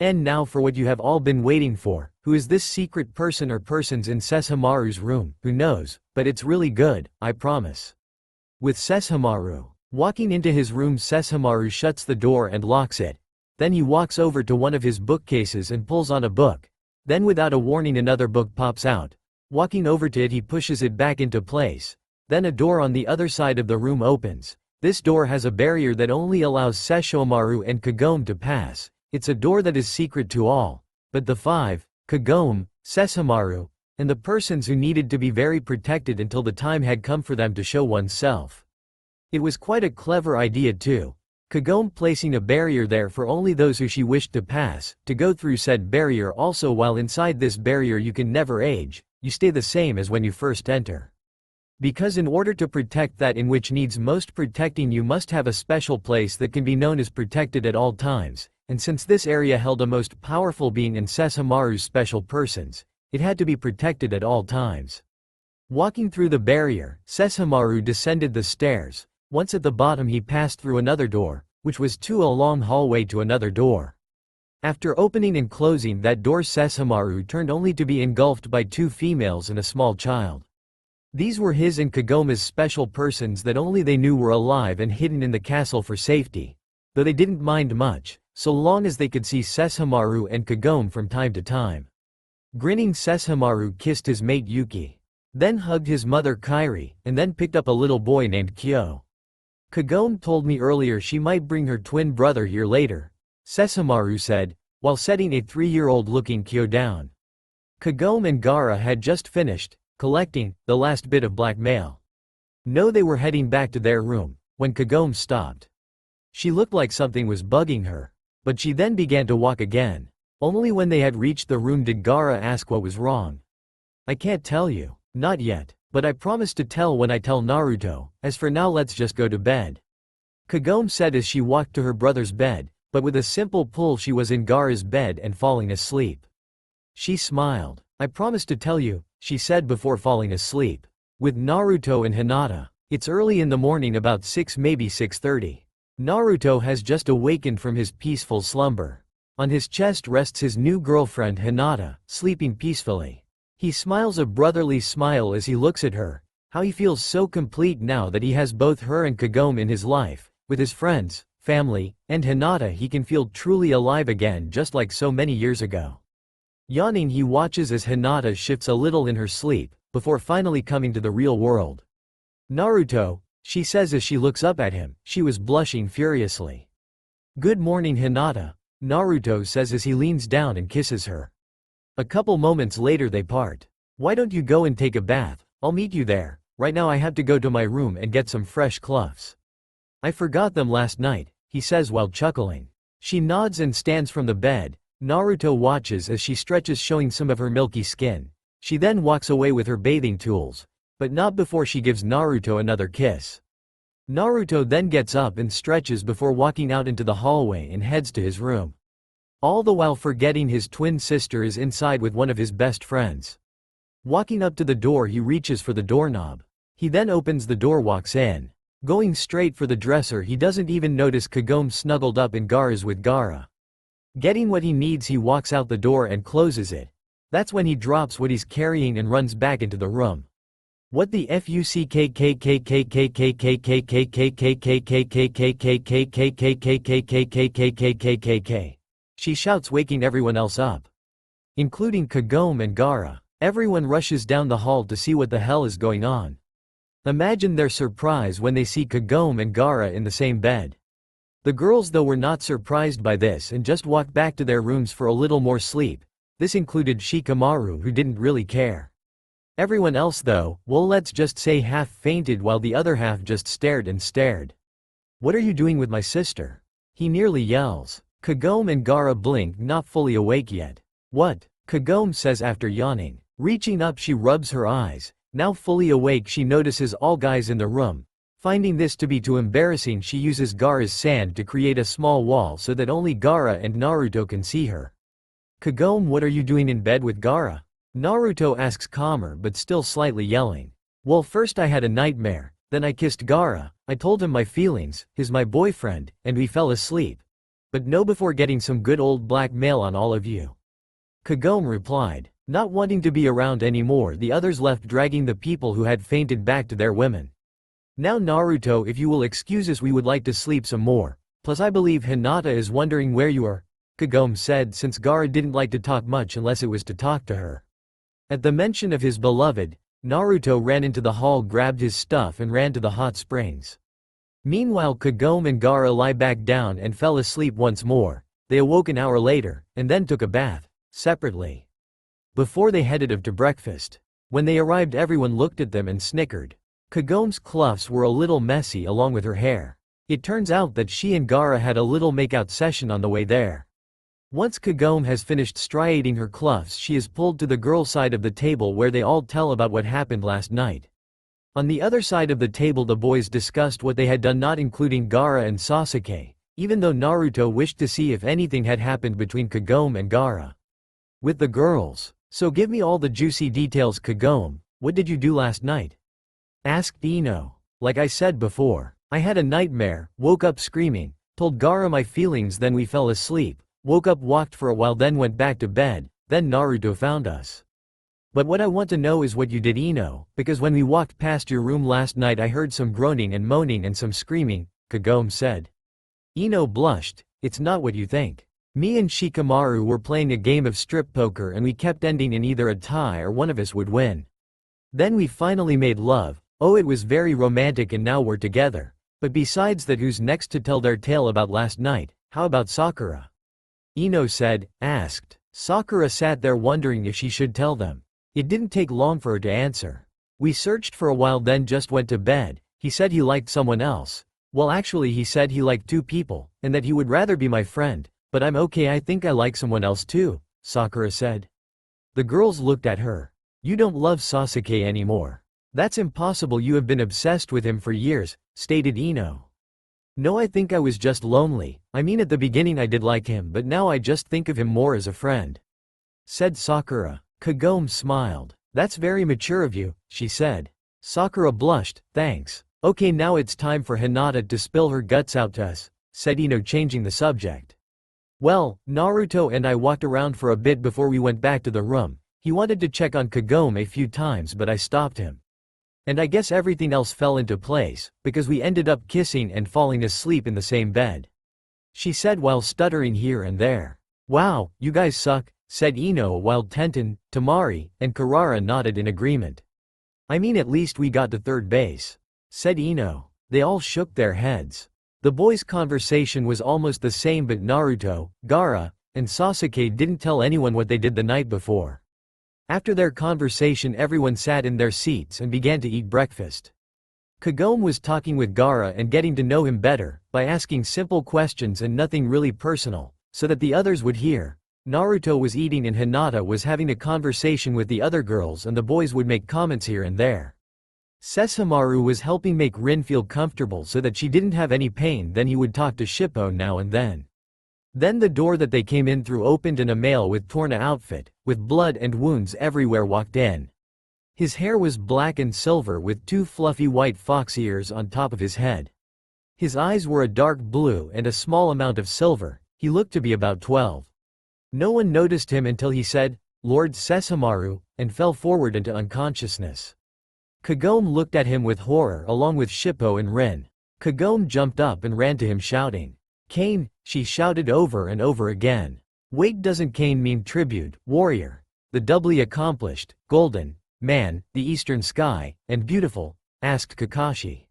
And now for what you have all been waiting for. Who is this secret person or persons in Sesshomaru's room? Who knows, but it's really good, I promise. With Sesshomaru walking into his room, Sesshomaru shuts the door and locks it. Then he walks over to one of his bookcases and pulls on a book. Then without a warning another book pops out. Walking over to it, he pushes it back into place. Then a door on the other side of the room opens. This door has a barrier that only allows Sesshomaru and Kagome to pass. It's a door that is secret to all, but the five, Kagome, Sesshomaru, and the persons who needed to be very protected until the time had come for them to show oneself. It was quite a clever idea too. Kagome placing a barrier there for only those who she wished to pass, to go through said barrier. Also, while inside this barrier you can never age, you stay the same as when you first enter. Because in order to protect that in which needs most protecting, you must have a special place that can be known as protected at all times. And since this area held a most powerful being in Sesshomaru's special persons, it had to be protected at all times. Walking through the barrier, Sesshomaru descended the stairs. Once at the bottom he passed through another door, which was a long hallway to another door. After opening and closing that door, Sesshomaru turned only to be engulfed by two females and a small child. These were his and Kagome's special persons that only they knew were alive and hidden in the castle for safety, though they didn't mind much, so long as they could see Sesshomaru and Kagome from time to time. Grinning, Sesshomaru kissed his mate Yuki, then hugged his mother Kairi, and then picked up a little boy named Kyo. Kagome told me earlier she might bring her twin brother here later, Sesshomaru said, while setting a 3-year-old looking Kyo down. Kagome and Gaara had just finished collecting the last bit of blackmail. No, they were heading back to their room, when Kagome stopped. She looked like something was bugging her, but she then began to walk again. Only when they had reached the room did Gaara ask what was wrong. I can't tell you, not yet, but I promise to tell when I tell Naruto. As for now, let's just go to bed. Kagome said as she walked to her brother's bed, but with a simple pull she was in Gaara's bed and falling asleep. She smiled. I promise to tell you, she said before falling asleep. With Naruto and Hinata. It's early in the morning, about 6, maybe 6:30. Naruto has just awakened from his peaceful slumber. On his chest rests his new girlfriend Hinata, sleeping peacefully. He smiles a brotherly smile as he looks at her. How he feels so complete now that he has both her and Kagome in his life. With his friends, family, and Hinata he can feel truly alive again, just like so many years ago. Yawning, he watches as Hinata shifts a little in her sleep, before finally coming to the real world. Naruto, she says as she looks up at him. She was blushing furiously. Good morning, Hinata, Naruto says as he leans down and kisses her. A couple moments later they part. Why don't you go and take a bath? I'll meet you there. Right now I have to go to my room and get some fresh clothes. I forgot them last night, he says while chuckling. She nods and stands from the bed. Naruto watches as she stretches, showing some of her milky skin. She then walks away with her bathing tools, but not before she gives Naruto another kiss. Naruto then gets up and stretches before walking out into the hallway and heads to his room. All the while forgetting his twin sister is inside with one of his best friends. Walking up to the door, he reaches for the doorknob. He then opens the door, walks in. Going straight for the dresser, he doesn't even notice Kagome snuggled up in Gaara's with Gaara. Getting what he needs, he walks out the door and closes it. That's when he drops what he's carrying and runs back into the room. What the fuck? She shouts, waking everyone else up, including Kagome and Gaara. Everyone rushes down the hall to see what the hell is going on. Imagine their surprise when they see Kagome and Gaara in the same bed. The girls though were not surprised by this and just walked back to their rooms for a little more sleep. This included Shikamaru, who didn't really care. Everyone else though, well, let's just say half fainted while the other half just stared and stared. What are you doing with my sister? He nearly yells. Kagome and Gaara blink, not fully awake yet. What? Kagome says after yawning. Reaching up, she rubs her eyes. Now fully awake, she notices all guys in the room. Finding this to be too embarrassing, she uses Gaara's sand to create a small wall so that only Gaara and Naruto can see her. Kagome, what are you doing in bed with Gaara? Naruto asks, calmer but still slightly yelling. Well, first I had a nightmare, then I kissed Gaara, I told him my feelings, he's my boyfriend, and we fell asleep. But no, before getting some good old blackmail on all of you. Kagome replied. Not wanting to be around anymore, the others left, dragging the people who had fainted back to their women. Now Naruto, if you will excuse us, we would like to sleep some more. Plus I believe Hinata is wondering where you are, Kagome said, since Gaara didn't like to talk much unless it was to talk to her. At the mention of his beloved, Naruto ran into the hall, grabbed his stuff and ran to the hot springs. Meanwhile, Kagome and Gaara lie back down and fell asleep once more. They awoke an hour later, and then took a bath, separately, before they headed off to breakfast. When they arrived, everyone looked at them and snickered. Kagome's cluffs were a little messy along with her hair. It turns out that she and Gaara had a little makeout session on the way there. Once Kagome has finished striating her cluffs, she is pulled to the girl side of the table where they all tell about what happened last night. On the other side of the table, the boys discussed what they had done, not including Gaara and Sasuke, even though Naruto wished to see if anything had happened between Kagome and Gaara. With the girls. So give me all the juicy details, Kagome. What did you do last night? Asked Ino. Like I said before, I had a nightmare, woke up screaming, told Gaara my feelings, then we fell asleep, woke up, walked for a while, then went back to bed, then Naruto found us. But what I want to know is what you did, Ino, because when we walked past your room last night I heard some groaning and moaning and some screaming, Kagome said. Ino blushed. It's not what you think. Me and Shikamaru were playing a game of strip poker and we kept ending in either a tie or one of us would win. Then we finally made love. Oh, it was very romantic and now we're together. But besides that, who's next to tell their tale about last night? How about Sakura? Ino said, asked. Sakura sat there wondering if she should tell them. It didn't take long for her to answer. We searched for a while, then just went to bed. He said he liked someone else. Well, actually he said he liked two people, and that he would rather be my friend. But I'm okay, I think I like someone else too, Sakura said. The girls looked at her. You don't love Sasuke anymore. That's impossible, you have been obsessed with him for years, stated Ino. No, I think I was just lonely. I mean, at the beginning I did like him, but now I just think of him more as a friend, said Sakura. Kagome smiled. That's very mature of you, she said. Sakura blushed. Thanks. Okay, now it's time for Hinata to spill her guts out to us, said Ino, changing the subject. Well, Naruto and I walked around for a bit before we went back to the room. He wanted to check on Kagome a few times, but I stopped him. And I guess everything else fell into place, because we ended up kissing and falling asleep in the same bed, she said while stuttering here and there. Wow, you guys suck, said Ino, while Tenten, Tamari, and Karara nodded in agreement. I mean, at least we got to third base, said Ino. They all shook their heads. The boys' conversation was almost the same, but Naruto, Gaara, and Sasuke didn't tell anyone what they did the night before. After their conversation, everyone sat in their seats and began to eat breakfast. Kagome was talking with Gaara and getting to know him better, by asking simple questions and nothing really personal, so that the others would hear. Naruto was eating and Hinata was having a conversation with the other girls, and the boys would make comments here and there. Sesshomaru was helping make Rin feel comfortable so that she didn't have any pain, then he would talk to Shippo now and then. Then the door that they came in through opened and a male with torn outfit, with blood and wounds everywhere, walked in. His hair was black and silver with two fluffy white fox ears on top of his head. His eyes were a dark blue and a small amount of silver. He looked to be about 12. No one noticed him until he said, "Lord Sesshomaru," and fell forward into unconsciousness. Kagome looked at him with horror along with Shippo and Rin. Kagome jumped up and ran to him shouting, "Kane," she shouted over and over again. Wait, doesn't Kane mean tribute, warrior? The doubly accomplished, golden, man, the eastern sky, and beautiful? Asked Kakashi.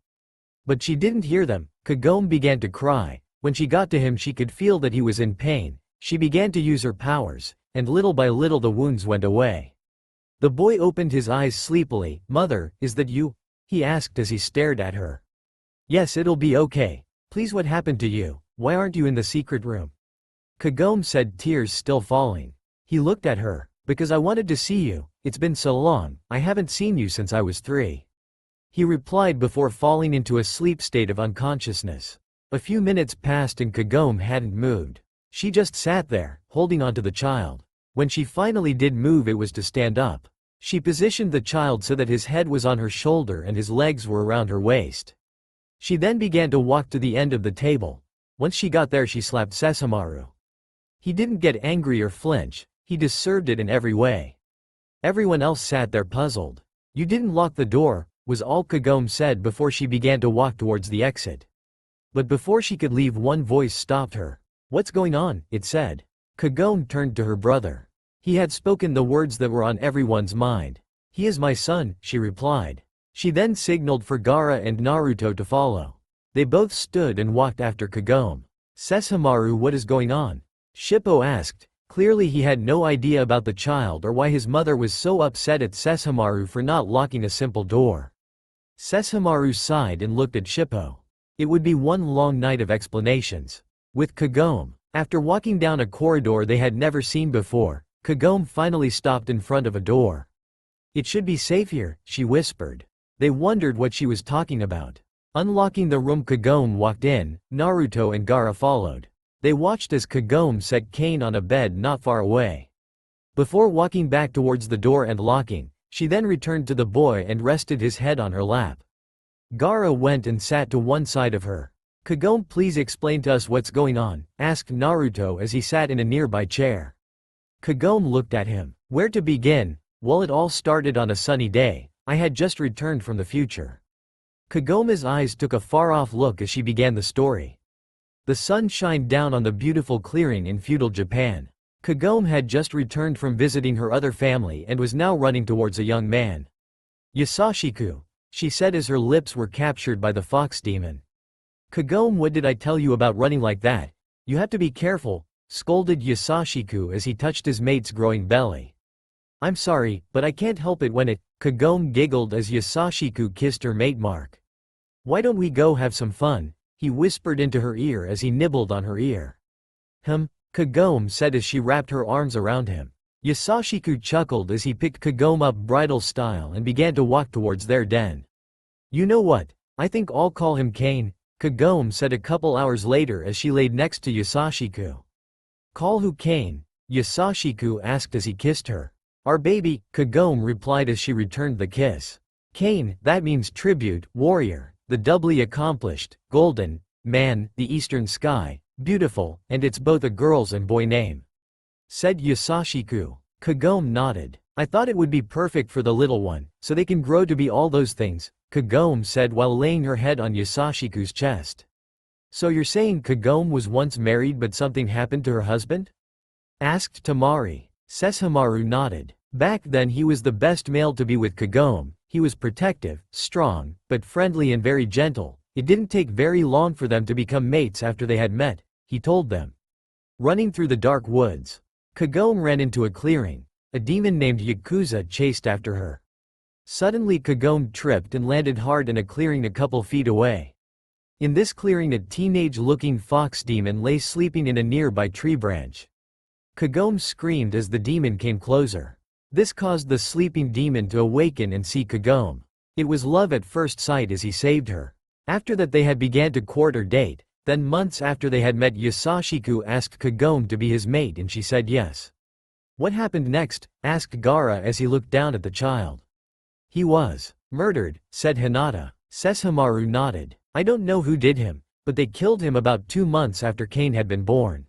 But she didn't hear them. Kagome began to cry. When she got to him she could feel that he was in pain. She began to use her powers, and little by little the wounds went away. The boy opened his eyes sleepily. "Mother, is that you?" he asked as he stared at her. "Yes, it'll be okay. Please, what happened to you? Why aren't you in the secret room?" Kagome said, tears still falling. He looked at her. "Because I wanted to see you. It's been so long, I haven't seen you since I was 3. He replied before falling into a sleep state of unconsciousness. A few minutes passed and Kagome hadn't moved. She just sat there, holding onto the child. When she finally did move, it was to stand up. She positioned the child so that his head was on her shoulder and his legs were around her waist. She then began to walk to the end of the table. Once she got there, she slapped Sesshomaru. He didn't get angry or flinch, he deserved it in every way. Everyone else sat there puzzled. "You didn't lock the door," was all Kagome said before she began to walk towards the exit. But before she could leave, one voice stopped her. "What's going on?" it said. Kagome turned to her brother. He had spoken the words that were on everyone's mind. "He is my son," she replied. She then signaled for Gaara and Naruto to follow. They both stood and walked after Kagome. "Sesshomaru, what is going on?" Shippo asked. Clearly he had no idea about the child or why his mother was so upset at Sesshomaru for not locking a simple door. Sesshomaru sighed and looked at Shippo. It would be one long night of explanations. With Kagome. After walking down a corridor they had never seen before, Kagome finally stopped in front of a door. "It should be safe here," she whispered. They wondered what she was talking about. Unlocking the room, Kagome walked in. Naruto and Gaara followed. They watched as Kagome set Kane on a bed not far away. Before walking back towards the door and locking, she then returned to the boy and rested his head on her lap. Gaara went and sat to one side of her. "Kagome, please explain to us what's going on," asked Naruto as he sat in a nearby chair. Kagome looked at him. "Where to begin? Well, it all started on a sunny day. I had just returned from the future." Kagome's eyes took a far-off look as she began the story. The sun shined down on the beautiful clearing in feudal Japan. Kagome had just returned from visiting her other family and was now running towards a young man. "Yasashiku," she said as her lips were captured by the fox demon. "Kagome, what did I tell you about running like that? You have to be careful," scolded Yasashiku as he touched his mate's growing belly. "I'm sorry, but I can't help it when it," Kagome giggled as Yasashiku kissed her mate Mark. "Why don't we go have some fun?" he whispered into her ear as he nibbled on her ear. Kagome said as she wrapped her arms around him. Yasashiku chuckled as he picked Kagome up bridal style and began to walk towards their den. "You know what? I think I'll call him Kane," Kagome said a couple hours later as she laid next to Yasashiku. "Call who Kane?" Yasashiku asked as he kissed her. "Our baby," Kagome replied as she returned the kiss. "Kane, that means tribute, warrior, the doubly accomplished, golden, man, the eastern sky, beautiful, and it's both a girl's and boy name," said Yasashiku. Kagome nodded. "I thought it would be perfect for the little one, so they can grow to be all those things," Kagome said while laying her head on Yasashiku's chest. "So you're saying Kagome was once married but something happened to her husband?" asked Tamari. Sesshomaru nodded. Back then he was the best male to be with Kagome. He was protective, strong, but friendly and very gentle. It didn't take very long for them to become mates after they had met, he told them. Running through the dark woods, Kagome ran into a clearing. A demon named Yakuza chased after her. Suddenly Kagome tripped and landed hard in a clearing a couple feet away. In this clearing a teenage-looking fox demon lay sleeping in a nearby tree branch. Kagome screamed as the demon came closer. This caused the sleeping demon to awaken and see Kagome. It was love at first sight as he saved her. After that they had began to court or date. Then months after they had met, Yasashiku asked Kagome to be his mate and she said yes. "What happened next?" asked Gaara as he looked down at the child. "He was murdered," said Hinata. Sesshomaru nodded. "I don't know who did him, but they killed him about 2 months after Kane had been born."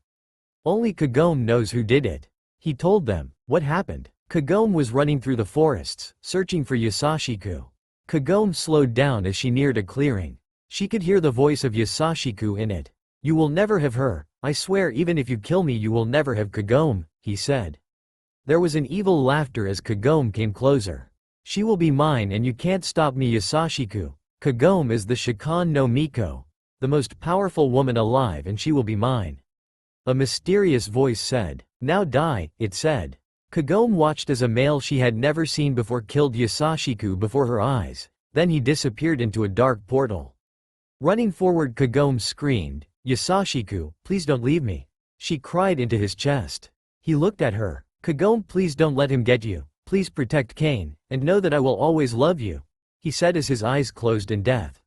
Only Kagome knows who did it. He told them. What happened? Kagome was running through the forests, searching for Yasashiku. Kagome slowed down as she neared a clearing. She could hear the voice of Yasashiku in it. You will never have her. I swear even if you kill me you will never have Kagome, he said. There was an evil laughter as Kagome came closer. She will be mine and you can't stop me Yasashiku. Kagome is the Shikan no Miko, the most powerful woman alive and she will be mine. A mysterious voice said. Now die, it said. Kagome watched as a male she had never seen before killed Yasashiku before her eyes, then he disappeared into a dark portal. Running forward Kagome screamed, Yasashiku, please don't leave me. She cried into his chest. He looked at her. Kagome, please don't let him get you, please protect Kane, and know that I will always love you, he said as his eyes closed in death.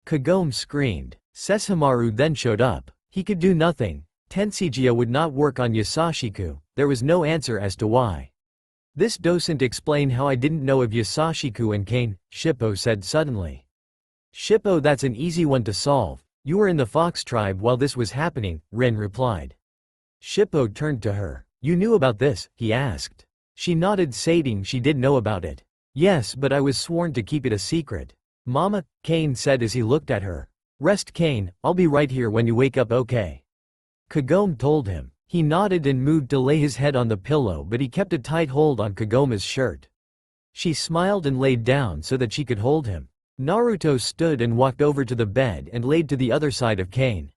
Kagome screamed. Sesshomaru then showed up. He could do nothing. Tenseiga would not work on Yasashiku, there was no answer as to why. This doesn't explain how I didn't know of Yasashiku and Kane, Shippo said suddenly. Shippo, that's an easy one to solve. You were in the Fox tribe while this was happening, Rin replied. Shippo turned to her. You knew about this, he asked. She nodded stating she did know about it. Yes, but I was sworn to keep it a secret. Mama, Kane said as he looked at her. Rest Kane, I'll be right here when you wake up, okay? Kagome told him. He nodded and moved to lay his head on the pillow but he kept a tight hold on Kagome's shirt. She smiled and laid down so that she could hold him. Naruto stood and walked over to the bed and laid to the other side of Kane.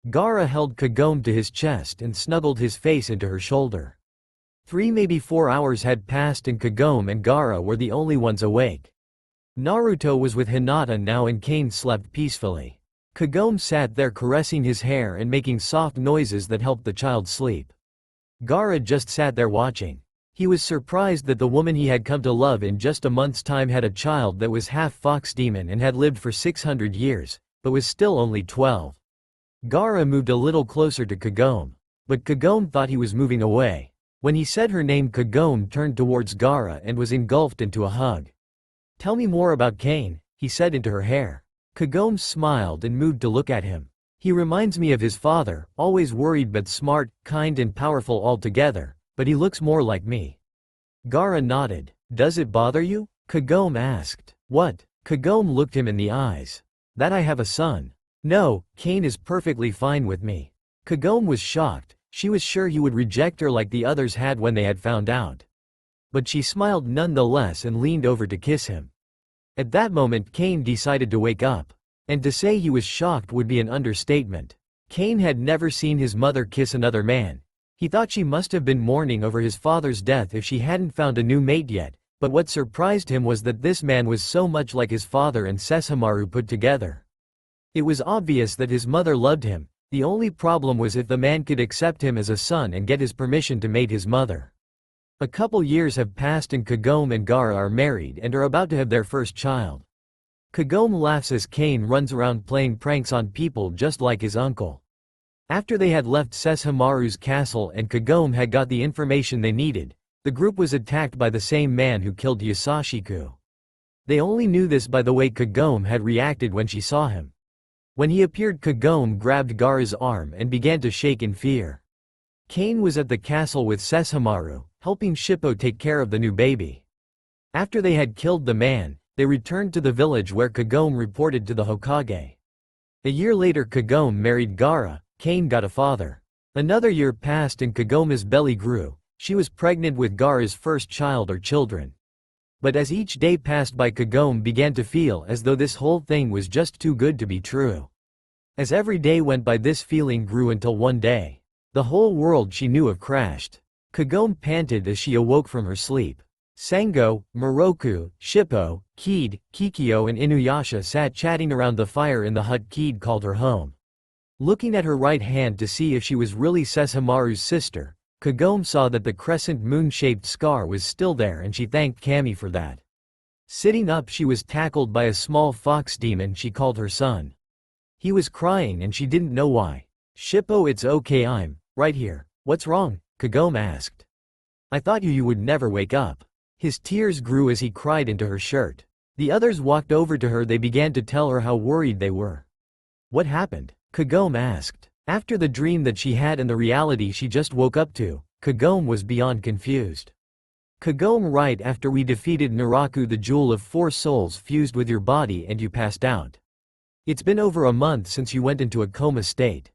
Gaara held Kagome to his chest and snuggled his face into her shoulder. 3 maybe 4 hours had passed and Kagome and Gaara were the only ones awake. Naruto was with Hinata now and Kane slept peacefully. Kagome sat there caressing his hair and making soft noises that helped the child sleep. Gaara just sat there watching. He was surprised that the woman he had come to love in just a month's time had a child that was half fox demon and had lived for 600 years, but was still only 12. Gaara moved a little closer to Kagome, but Kagome thought he was moving away. When he said her name, Kagome turned towards Gaara and was engulfed into a hug. Tell me more about Kane, he said into her hair. Kagome smiled and moved to look at him. He reminds me of his father, always worried but smart, kind and powerful altogether, but he looks more like me. Gaara nodded. Does it bother you? Kagome asked. What? Kagome looked him in the eyes. That I have a son. No, Kane is perfectly fine with me. Kagome was shocked. She was sure he would reject her like the others had when they had found out. But she smiled nonetheless and leaned over to kiss him. At that moment Kane decided to wake up. And to say he was shocked would be an understatement. Kane had never seen his mother kiss another man. He thought she must have been mourning over his father's death if she hadn't found a new mate yet, but what surprised him was that this man was so much like his father and Sesshomaru put together. It was obvious that his mother loved him. The only problem was if the man could accept him as a son and get his permission to mate his mother. A couple years have passed and Kagome and Gaara are married and are about to have their first child. Kagome laughs as Kane runs around playing pranks on people just like his uncle. After they had left Sesshomaru's castle and Kagome had got the information they needed, the group was attacked by the same man who killed Yasashiku. They only knew this by the way Kagome had reacted when she saw him. When he appeared, Kagome grabbed Gaara's arm and began to shake in fear. Kane was at the castle with Sesshomaru, helping Shippo take care of the new baby. After they had killed the man, they returned to the village where Kagome reported to the Hokage. A year later Kagome married Gaara. Kane got a father. Another year passed and Kagome's belly grew. She was pregnant with Gaara's first child or children. But as each day passed by, Kagome began to feel as though this whole thing was just too good to be true. As every day went by, this feeling grew until one day, the whole world she knew of crashed. Kagome panted as she awoke from her sleep. Sango, Moroku, Shippo, Kid, Kikyo and Inuyasha sat chatting around the fire in the hut Kid called her home. Looking at her right hand to see if she was really Sesshomaru's sister, Kagome saw that the crescent moon-shaped scar was still there and she thanked Kami for that. Sitting up, she was tackled by a small fox demon she called her son. He was crying and she didn't know why. Shippo, it's okay, I'm right here. What's wrong? Kagome asked. I thought you would never wake up. His tears grew as he cried into her shirt. The others walked over to her. They began to tell her how worried they were. What happened? Kagome asked. After the dream that she had and the reality she just woke up to, Kagome was beyond confused. Kagome, right after we defeated Naraku, the jewel of 4 souls fused with your body and you passed out. It's been over a month since you went into a coma state.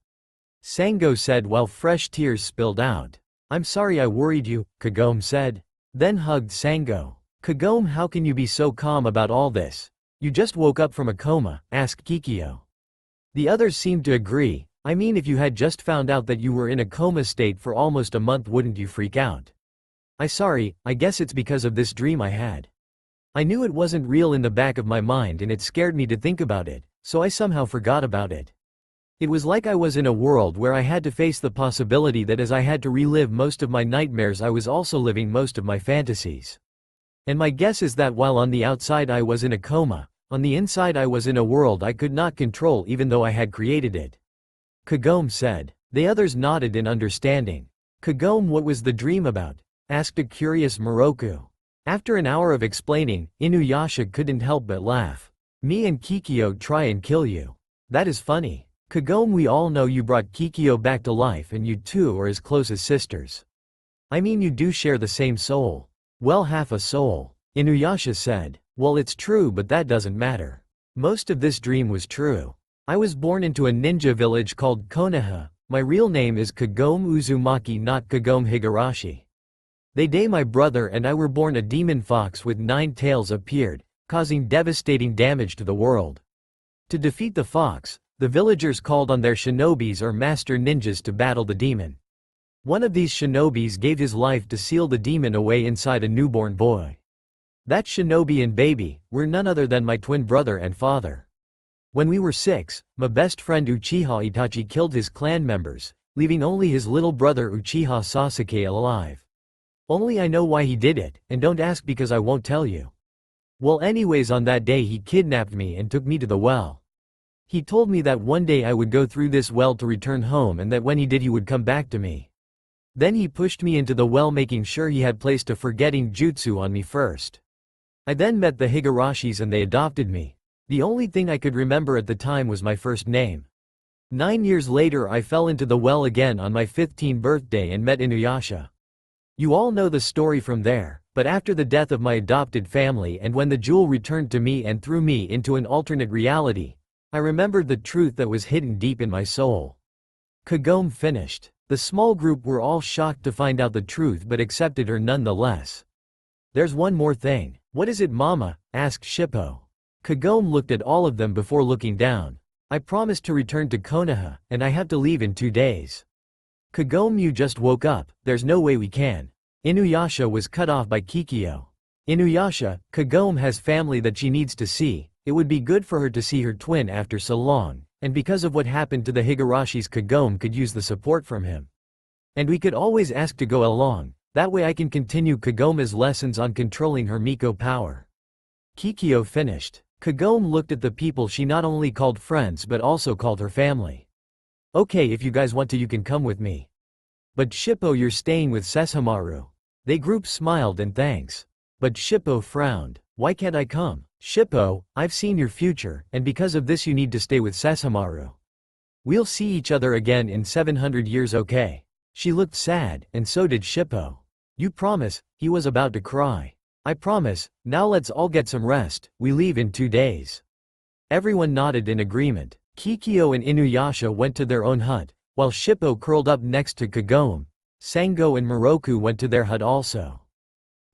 Sango said while fresh tears spilled out. I'm sorry I worried you, Kagome said. Then hugged Sango. Kagome, how can you be so calm about all this? You just woke up from a coma, asked Kikyo. The others seemed to agree. I mean, if you had just found out that you were in a coma state for almost a month, wouldn't you freak out? I guess it's because of this dream I had. I knew it wasn't real in the back of my mind and it scared me to think about it, so I somehow forgot about it. It was like I was in a world where I had to face the possibility that as I had to relive most of my nightmares, I was also living most of my fantasies. And my guess is that while on the outside I was in a coma, on the inside I was in a world I could not control even though I had created it. Kagome said. The others nodded in understanding. Kagome, what was the dream about? Asked a curious Moroku. After an hour of explaining, Inuyasha couldn't help but laugh. Me and Kikyo try and kill you. That is funny. Kagome, we all know you brought Kikyo back to life and you two are as close as sisters. I mean, you do share the same soul. Well, half a soul. Inuyasha said. Well, it's true, but that doesn't matter. Most of this dream was true. I was born into a ninja village called Konoha. My real name is Kagome Uzumaki, not Kagome Higurashi. The day my brother and I were born, a demon fox with 9 tails appeared, causing devastating damage to the world. To defeat the fox, the villagers called on their shinobis or master ninjas to battle the demon. One of these shinobis gave his life to seal the demon away inside a newborn boy. That shinobi and baby were none other than my twin brother and father. When we were 6, my best friend Uchiha Itachi killed his clan members, leaving only his little brother Uchiha Sasuke alive. Only I know why he did it, and don't ask because I won't tell you. Well, anyways, on that day he kidnapped me and took me to the well. He told me that one day I would go through this well to return home and that when he did he would come back to me. Then he pushed me into the well, making sure he had placed a forgetting jutsu on me first. I then met the Higurashis and they adopted me. The only thing I could remember at the time was my first name. 9 years later I fell into the well again on my 15th birthday and met Inuyasha. You all know the story from there, but after the death of my adopted family and when the jewel returned to me and threw me into an alternate reality, I remembered the truth that was hidden deep in my soul. Kagome finished. The small group were all shocked to find out the truth but accepted her nonetheless. There's one more thing. What is it, Mama? Asked Shippo. Kagome looked at all of them before looking down. I promised to return to Konoha, and I have to leave in 2 days. Kagome, you just woke up, there's no way we can. Inuyasha was cut off by Kikyo. Inuyasha, Kagome has family that she needs to see. It would be good for her to see her twin after so long, and because of what happened to the Higurashis, Kagome could use the support from him. And we could always ask to go along, that way I can continue Kagome's lessons on controlling her Miko power. Kikyo finished. Kagome looked at the people she not only called friends but also called her family. Okay, if you guys want to you can come with me. But Shippo, you're staying with Sesshomaru. They group smiled and thanks. But Shippo frowned. Why can't I come? Shippo, I've seen your future, and because of this you need to stay with Sesshomaru. We'll see each other again in 700 years, okay? She looked sad, and so did Shippo. You promise? He was about to cry. I promise. Now let's all get some rest, we leave in 2 days. Everyone nodded in agreement. Kikyo and Inuyasha went to their own hut, while Shippo curled up next to Kagome. Sango and Moroku went to their hut also.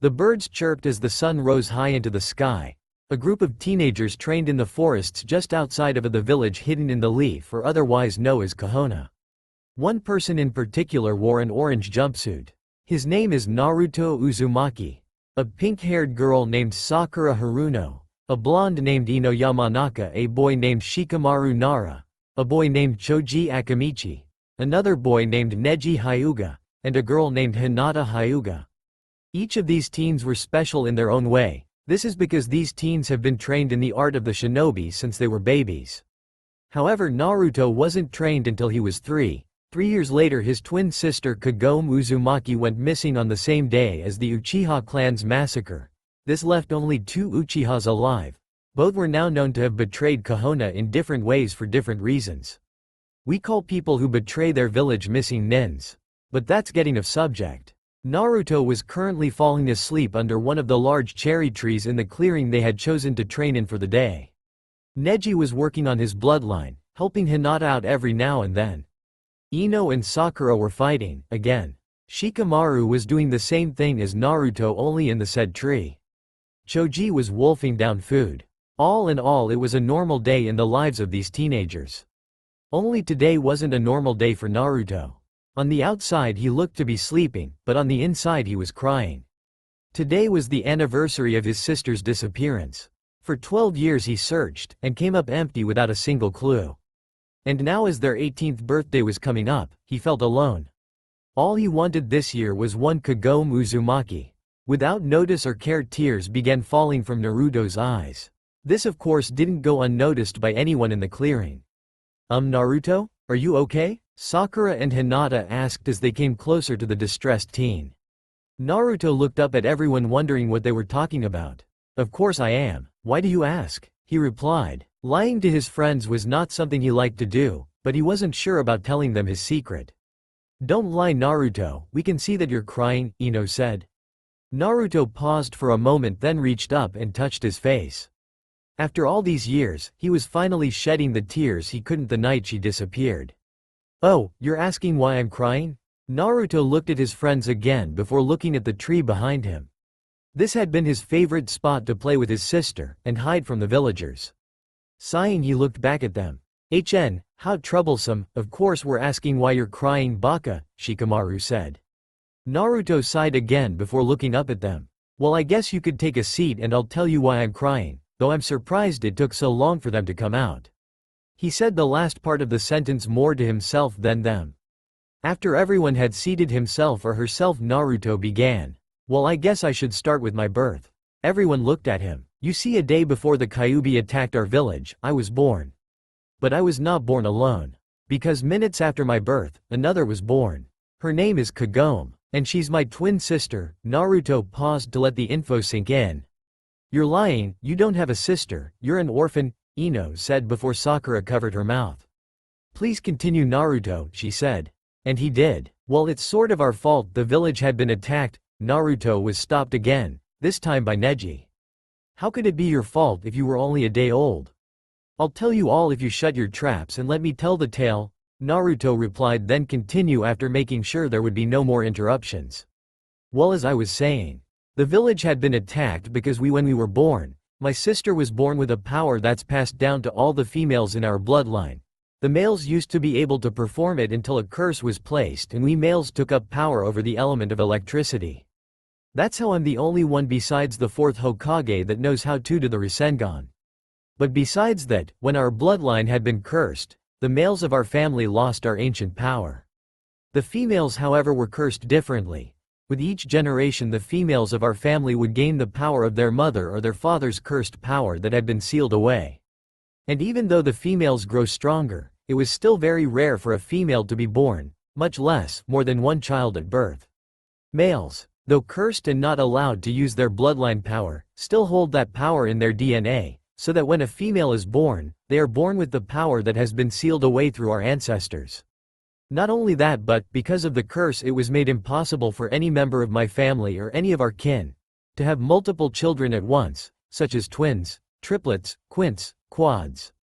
The birds chirped as the sun rose high into the sky. A group of teenagers trained in the forests just outside of the village, hidden in the leaf, or otherwise known as Kahona. One person in particular wore an orange jumpsuit. His name is Naruto Uzumaki. A pink-haired girl named Sakura Haruno. A blonde named Ino Yamanaka. A boy named Shikamaru Nara. A boy named Choji Akamichi. Another boy named Neji Hyuga. And a girl named Hinata Hyuga. Each of these teens were special in their own way. This is because these teens have been trained in the art of the shinobi since they were babies. However, Naruto wasn't trained until he was 3. 3 years later his twin sister Kagome Uzumaki went missing on the same day as the Uchiha clan's massacre. This left only 2 Uchihas alive. Both were now known to have betrayed Kahona in different ways for different reasons. We call people who betray their village missing nins. But that's getting off subject. Naruto was currently falling asleep under one of the large cherry trees in the clearing they had chosen to train in for the day. Neji was working on his bloodline, helping Hinata out every now and then. Ino and Sakura were fighting, again. Shikamaru was doing the same thing as Naruto, only in the said tree. Choji was wolfing down food. All in all, it was a normal day in the lives of these teenagers. Only today wasn't a normal day for Naruto. On the outside he looked to be sleeping, but on the inside he was crying. Today was the anniversary of his sister's disappearance. For 12 years he searched, and came up empty without a single clue. And now as their 18th birthday was coming up, he felt alone. All he wanted this year was one Kagome Uzumaki. Without notice or care, tears began falling from Naruto's eyes. This of course didn't go unnoticed by anyone in the clearing. Naruto? Are you okay? Sakura and Hinata asked as they came closer to the distressed teen. Naruto looked up at everyone, wondering what they were talking about. Of course I am. Why do you ask? He replied. Lying to his friends was not something he liked to do, but he wasn't sure about telling them his secret. Don't lie, Naruto, we can see that you're crying, Ino said. Naruto paused for a moment, then reached up and touched his face. After all these years, he was finally shedding the tears he couldn't the night she disappeared. Oh, you're asking why I'm crying? Naruto looked at his friends again before looking at the tree behind him. This had been his favorite spot to play with his sister and hide from the villagers. Sighing, he looked back at them. How troublesome, of course we're asking why you're crying, Baka, Shikamaru said. Naruto sighed again before looking up at them. Well, I guess you could take a seat and I'll tell you why I'm crying, though I'm surprised it took so long for them to come out. He said the last part of the sentence more to himself than them. After everyone had seated himself or herself, Naruto began. Well, I guess I should start with my birth. Everyone looked at him. You see, a day before the Kyuubi attacked our village, I was born. But I was not born alone. Because minutes after my birth, another was born. Her name is Kagome, and she's my twin sister. Naruto paused to let the info sink in. You're lying, you don't have a sister, you're an orphan, Ino said before Sakura covered her mouth. Please continue, Naruto, she said. And he did. Well, it's sort of our fault, the village had been attacked. Naruto was stopped again, this time by Neji. How could it be your fault if you were only a day old? I'll tell you all if you shut your traps and let me tell the tale, Naruto replied, then continue after making sure there would be no more interruptions. Well, as I was saying, the village had been attacked because when we were born, my sister was born with a power that's passed down to all the females in our bloodline. The males used to be able to perform it until a curse was placed and we males took up power over the element of electricity. That's how I'm the only one besides the 4th Hokage that knows how to do the Rasengan. But besides that, when our bloodline had been cursed, the males of our family lost our ancient power. The females, however, were cursed differently. With each generation, the females of our family would gain the power of their mother or their father's cursed power that had been sealed away. And even though the females grow stronger, it was still very rare for a female to be born, much less more than one child at birth. Males, though cursed and not allowed to use their bloodline power, still hold that power in their DNA, so that when a female is born, they are born with the power that has been sealed away through our ancestors. Not only that, but because of the curse, it was made impossible for any member of my family or any of our kin to have multiple children at once, such as twins, triplets, quints, quads.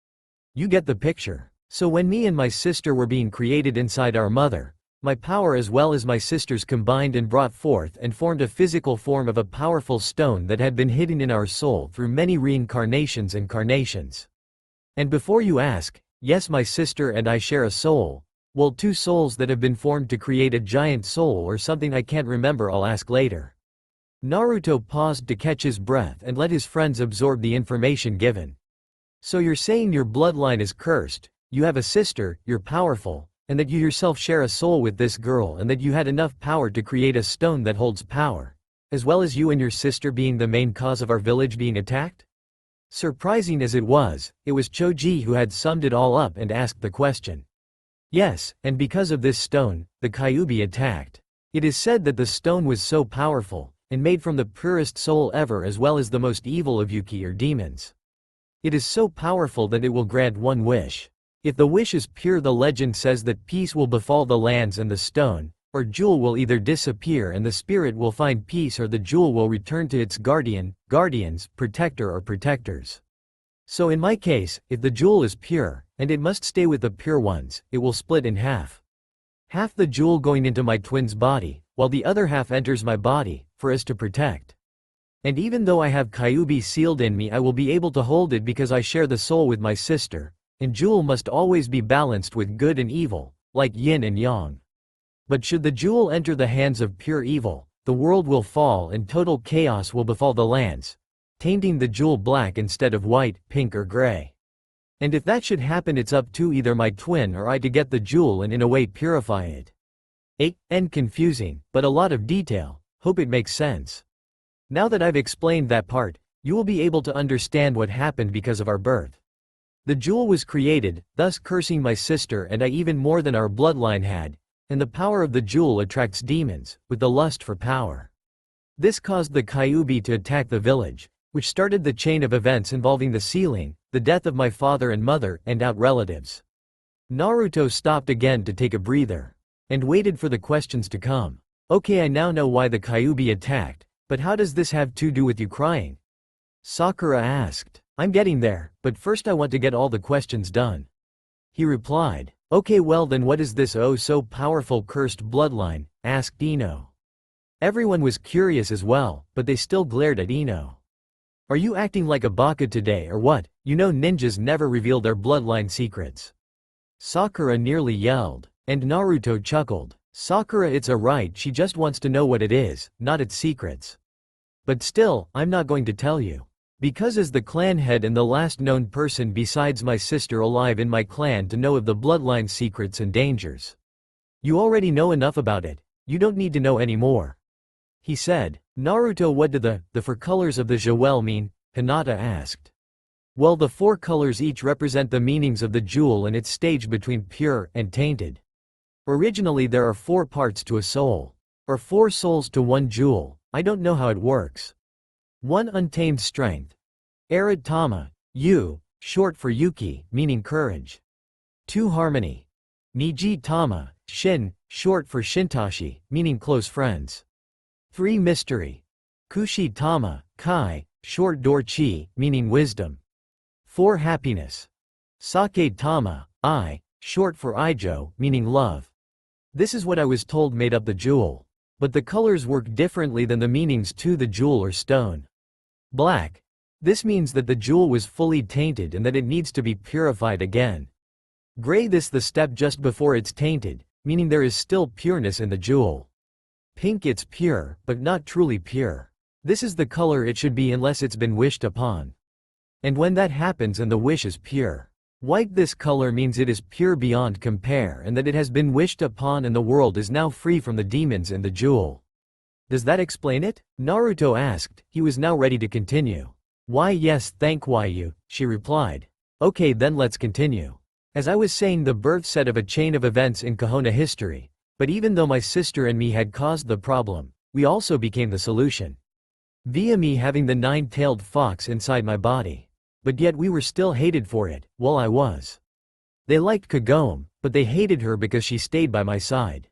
You get the picture. So when me and my sister were being created inside our mother, my power as well as my sister's combined and brought forth and formed a physical form of a powerful stone that had been hidden in our soul through many reincarnations and carnations. And before you ask, yes, my sister and I share a soul. Well, 2 souls that have been formed to create a giant soul or something I can't remember, I'll ask later. Naruto paused to catch his breath and let his friends absorb the information given. So you're saying your bloodline is cursed, you have a sister, you're powerful, and that you yourself share a soul with this girl and that you had enough power to create a stone that holds power, as well as you and your sister being the main cause of our village being attacked? Surprising as it was Choji who had summed it all up and asked the question. Yes, and because of this stone, the Kyuubi attacked. It is said that the stone was so powerful, and made from the purest soul ever as well as the most evil of Yuki or demons. It is so powerful that it will grant one wish. If the wish is pure, the legend says that peace will befall the lands and the stone, or jewel will either disappear and the spirit will find peace, or the jewel will return to its guardians, protector or protectors. So in my case, if the jewel is pure, and it must stay with the pure ones, it will split in half. Half the jewel going into my twin's body, while the other half enters my body, for us to protect. And even though I have Kyuubi sealed in me, I will be able to hold it because I share the soul with my sister, and jewel must always be balanced with good and evil, like yin and yang. But should the jewel enter the hands of pure evil, the world will fall and total chaos will befall the lands, tainting the jewel black instead of white, pink or gray. And if that should happen, it's up to either my twin or I to get the jewel and in a way purify it. And confusing, but a lot of detail. Hope it makes sense. Now that I've explained that part, you will be able to understand what happened because of our birth. The jewel was created, thus cursing my sister and I even more than our bloodline had, and the power of the jewel attracts demons, with the lust for power. This caused the Kyuubi to attack the village, which started the chain of events involving the sealing, the death of my father and mother, and out relatives. Naruto stopped again to take a breather, and waited for the questions to come. Okay, I now know why the Kyuubi attacked, but how does this have to do with you crying? Sakura asked. I'm getting there, but first I want to get all the questions done. He replied. Okay, well then what is this oh so powerful cursed bloodline? Asked Ino. Everyone was curious as well, but they still glared at Ino. Are you acting like a baka today or what? You know ninjas never reveal their bloodline secrets. Sakura nearly yelled, and Naruto chuckled. Sakura, it's a right, she just wants to know what it is, not its secrets. But still, I'm not going to tell you. Because as the clan head and the last known person besides my sister alive in my clan to know of the bloodline secrets and dangers. You already know enough about it, you don't need to know any more. He said. Naruto, what do the 4 colors of the jewel mean? Hinata asked. Well, the 4 colors each represent the meanings of the jewel and its stage between pure and tainted. Originally there are 4 parts to a soul. Or 4 souls to one jewel, I don't know how it works. 1 untamed strength. Aratama, U, short for Yuki, meaning courage. 2 harmony. Niji Tama, Shin, short for Shintashi, meaning close friends. 3 mystery. Kushi Tama, Kai, short Dorchi, meaning wisdom. 4 happiness. Sake Tama, I, short for Ijo, meaning love. This is what I was told made up the jewel. But the colors work differently than the meanings to the jewel or stone. Black. This means that the jewel was fully tainted and that it needs to be purified again. Gray, this the step just before it's tainted, meaning there is still pureness in the jewel. Pink, it's pure, but not truly pure. This is the color it should be unless it's been wished upon. And when that happens and the wish is pure. White, this color means it is pure beyond compare and that it has been wished upon and the world is now free from the demons and the jewel. Does that explain it? Naruto asked. He was now ready to continue. Why yes, thank you, she replied. Okay, then let's continue. As I was saying, the birth set of a chain of events in Konoha history. But even though my sister and me had caused the problem, we also became the solution. Via me having the 9-tailed fox inside my body. But yet we were still hated for it, while I was. They liked Kagome, but they hated her because she stayed by my side.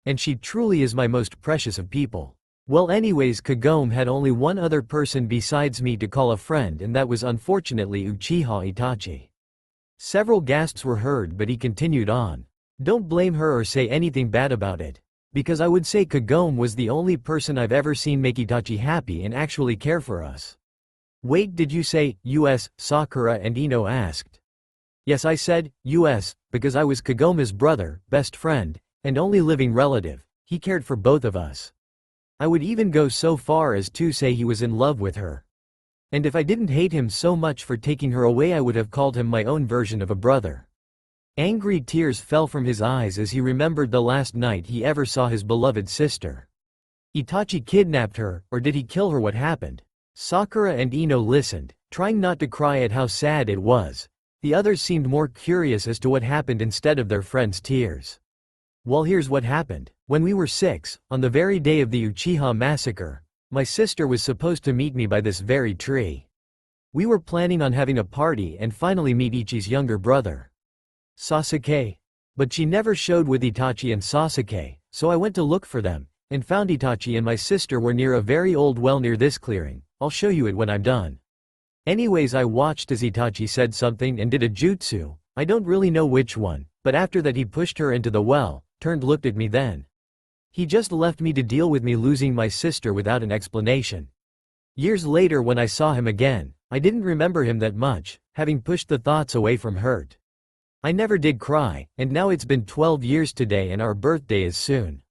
And she truly is my most precious of people. Well anyways, Kagome had only one other person besides me to call a friend, and that was unfortunately Uchiha Itachi. Several gasps were heard, but he continued on. Don't blame her or say anything bad about it. Because I would say Kagome was the only person I've ever seen make Itachi happy and actually care for us. Wait, did you say, US? Sakura and Ino asked. Yes, I said, US, because I was Kagome's brother, best friend, and only living relative. He cared for both of us. I would even go so far as to say he was in love with her. And if I didn't hate him so much for taking her away, I would have called him my own version of a brother. Angry tears fell from his eyes as he remembered the last night he ever saw his beloved sister. Itachi kidnapped her, or did he kill her? What happened? Sakura and Ino listened, trying not to cry at how sad it was. The others seemed more curious as to what happened instead of their friends' tears. Well, here's what happened. When we were 6, on the very day of the Uchiha massacre, my sister was supposed to meet me by this very tree. We were planning on having a party and finally meet Ichi's younger brother. Sasuke. But she never showed with Itachi and Sasuke, so I went to look for them, and found Itachi and my sister were near a very old well near this clearing. I'll show you it when I'm done. Anyways, I watched as Itachi said something and did a jutsu, I don't really know which one, but after that he pushed her into the well, turned looked at me then. He just left me to deal with me losing my sister without an explanation. Years later when I saw him again, I didn't remember him that much, having pushed the thoughts away from hurt. I never did cry, and now it's been 12 years today and our birthday is soon.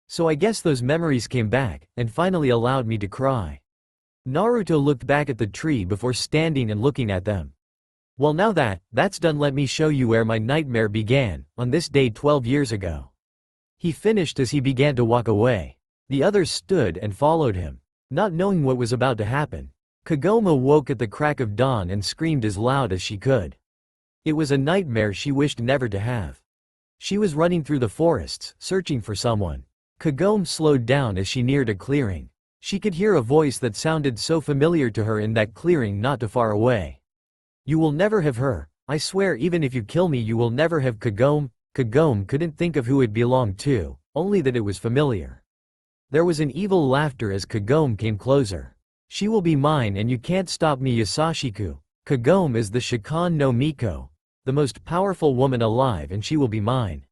So I guess those memories came back, and finally allowed me to cry. Naruto looked back at the tree before standing and looking at them. Well, now that's done, let me show you where my nightmare began, on this day 12 years ago. He finished as he began to walk away. The others stood and followed him, not knowing what was about to happen. Kagome woke at the crack of dawn and screamed as loud as she could. It was a nightmare she wished never to have. She was running through the forests, searching for someone. Kagome slowed down as she neared a clearing. She could hear a voice that sounded so familiar to her in that clearing not too far away. You will never have her. I swear even if you kill me you will never have Kagome. Kagome couldn't think of who it belonged to, only that it was familiar. There was an evil laughter as Kagome came closer. She will be mine and you can't stop me, Yasashiku. Kagome is the Shikan no Miko, the most powerful woman alive, and she will be mine.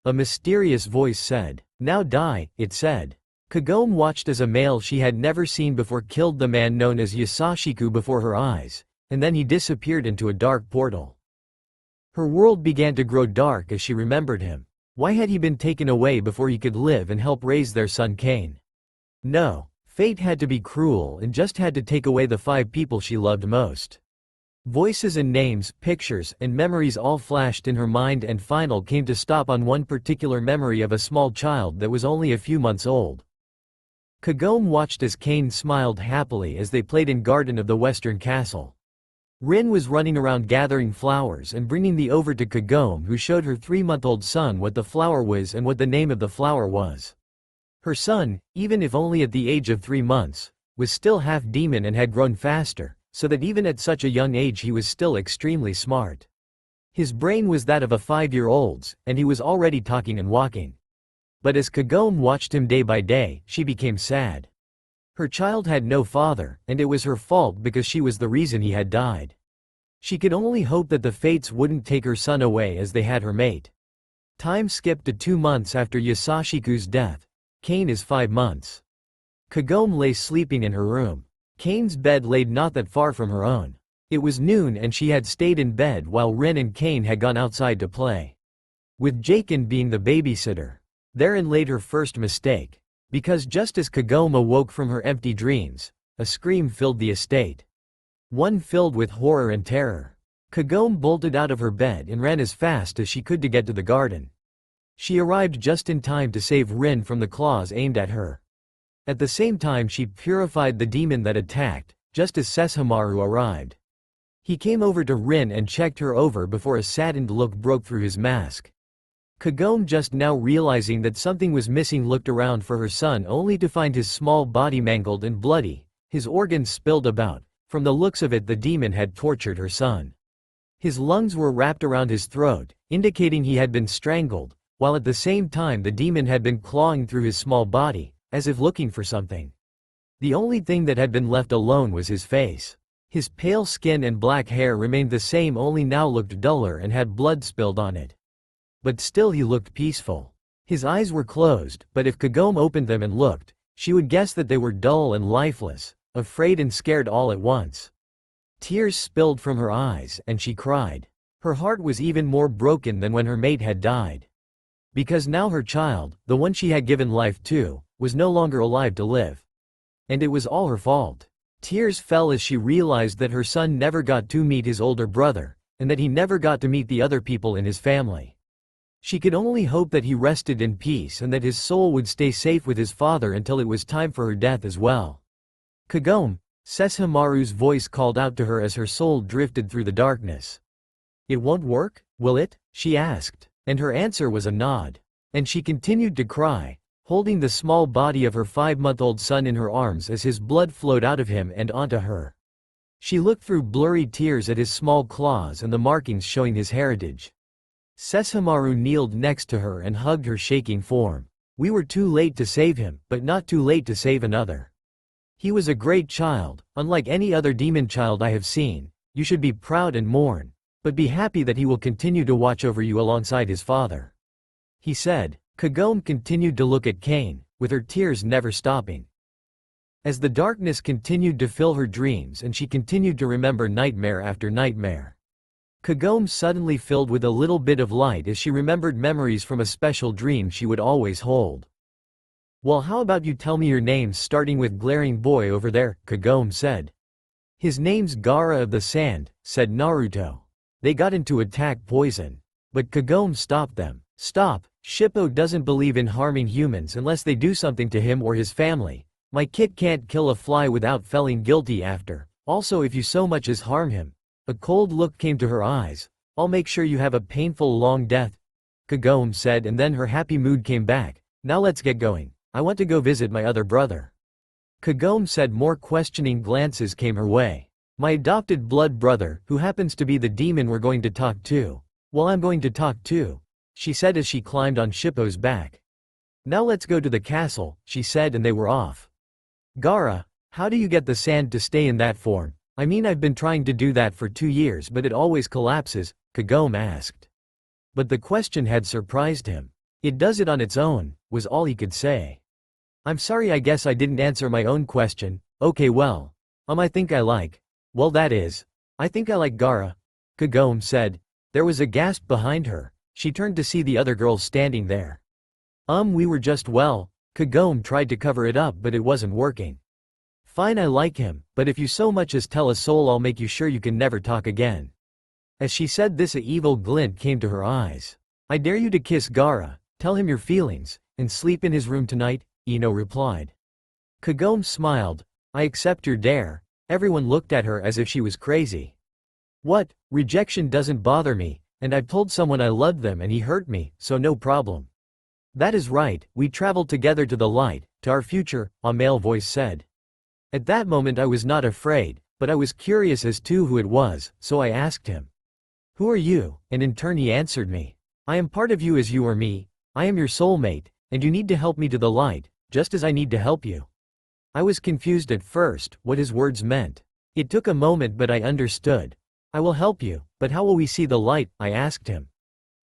A mysterious voice said. Now die, it said. Kagome watched as a male she had never seen before killed the man known as Yasashiku before her eyes, and then he disappeared into a dark portal. Her world began to grow dark as she remembered him. Why had he been taken away before he could live and help raise their son Cain? No, fate had to be cruel and just had to take away the 5 people she loved most. Voices and names, pictures, and memories all flashed in her mind and final came to stop on one particular memory of a small child that was only a few months old. Kagome watched as Cain smiled happily as they played in garden of the western castle. Rin was running around gathering flowers and bringing them over to Kagome, who showed her 3-month-old son what the flower was and what the name of the flower was. Her son, even if only at the age of 3 months, was still half demon and had grown faster, so that even at such a young age he was still extremely smart. His brain was that of a 5-year-old's, and he was already talking and walking. But as Kagome watched him day by day, she became sad. Her child had no father, and it was her fault because she was the reason he had died. She could only hope that the fates wouldn't take her son away as they had her mate. Time skipped to 2 months after Yasashiku's death. Cain is 5 months. Kagome lay sleeping in her room. Cain's bed lay not that far from her own. It was noon and she had stayed in bed while Rin and Cain had gone outside to play. With Jakin being the babysitter. Therein laid her first mistake. Because just as Kagome awoke from her empty dreams, a scream filled the estate. One filled with horror and terror. Kagome bolted out of her bed and ran as fast as she could to get to the garden. She arrived just in time to save Rin from the claws aimed at her. At the same time she purified the demon that attacked, just as Sesshomaru arrived. He came over to Rin and checked her over before a saddened look broke through his mask. Kagome, just now realizing that something was missing, looked around for her son only to find his small body mangled and bloody, his organs spilled about. From the looks of it the demon had tortured her son. His lungs were wrapped around his throat, indicating he had been strangled, while at the same time the demon had been clawing through his small body, as if looking for something. The only thing that had been left alone was his face. His pale skin and black hair remained the same, only now looked duller and had blood spilled on it. But still he looked peaceful. His eyes were closed, but if Kagome opened them and looked, she would guess that they were dull and lifeless, afraid and scared all at once. Tears spilled from her eyes, and she cried. Her heart was even more broken than when her mate had died. Because now her child, the one she had given life to, was no longer alive to live. And it was all her fault. Tears fell as she realized that her son never got to meet his older brother, and that he never got to meet the other people in his family. She could only hope that he rested in peace and that his soul would stay safe with his father until it was time for her death as well. Kagome, Sesshomaru's voice called out to her as her soul drifted through the darkness. It won't work, will it? She asked, and her answer was a nod. And she continued to cry, holding the small body of her 5-month-old son in her arms as his blood flowed out of him and onto her. She looked through blurry tears at his small claws and the markings showing his heritage. Sesshomaru kneeled next to her and hugged her shaking form. We were too late to save him, but not too late to save another. He was a great child, unlike any other demon child I have seen. You should be proud and mourn, but be happy that he will continue to watch over you alongside his father," he said. Kagome continued to look at Kane, with her tears never stopping. As the darkness continued to fill her dreams and she continued to remember nightmare after nightmare, Kagome suddenly filled with a little bit of light as she remembered memories from a special dream she would always hold. "Well, how about you tell me your names, starting with glaring boy over there," Kagome said. "His name's Gaara of the Sand," said Naruto. They got into attack poison, but Kagome stopped them. "Stop, Shippo doesn't believe in harming humans unless they do something to him or his family. My kid can't kill a fly without feeling guilty after. Also, if you so much as harm him." A cold look came to her eyes. "I'll make sure you have a painful long death," Kagome said, and then her happy mood came back. "Now let's get going. I want to go visit my other brother," Kagome said. More questioning glances came her way. "My adopted blood brother, who happens to be the demon we're going to talk to." "Well, I'm going to talk too," she said as she climbed on Shippo's back. "Now let's go to the castle," she said, and they were off. "Gaara, how do you get the sand to stay in that form? I mean, I've been trying to do that for 2 years but it always collapses," Kagome asked. But the question had surprised him. "It does it on its own," was all he could say. "I'm sorry, I guess I didn't answer my own question. Okay, well, I think I like Gaara," Kagome said. There was a gasp behind her. She turned to see the other girls standing there. We were just, Kagome tried to cover it up but it wasn't working. "Fine, I like him, but if you so much as tell a soul I'll make you sure you can never talk again." As she said this, a evil glint came to her eyes. "I dare you to kiss Gaara, tell him your feelings, and sleep in his room tonight," Ino replied. Kagome smiled. "I accept your dare." Everyone looked at her as if she was crazy. "What? Rejection doesn't bother me, and I've told someone I loved them and he hurt me, so no problem." "That is right, we traveled together to the light, to our future," a male voice said. At that moment I was not afraid, but I was curious as to who it was, so I asked him, "Who are you?" And in turn he answered me, "I am part of you as you are me. I am your soulmate, and you need to help me to the light, just as I need to help you." I was confused at first, what his words meant. It took a moment but I understood. "I will help you, but how will we see the light?" I asked him.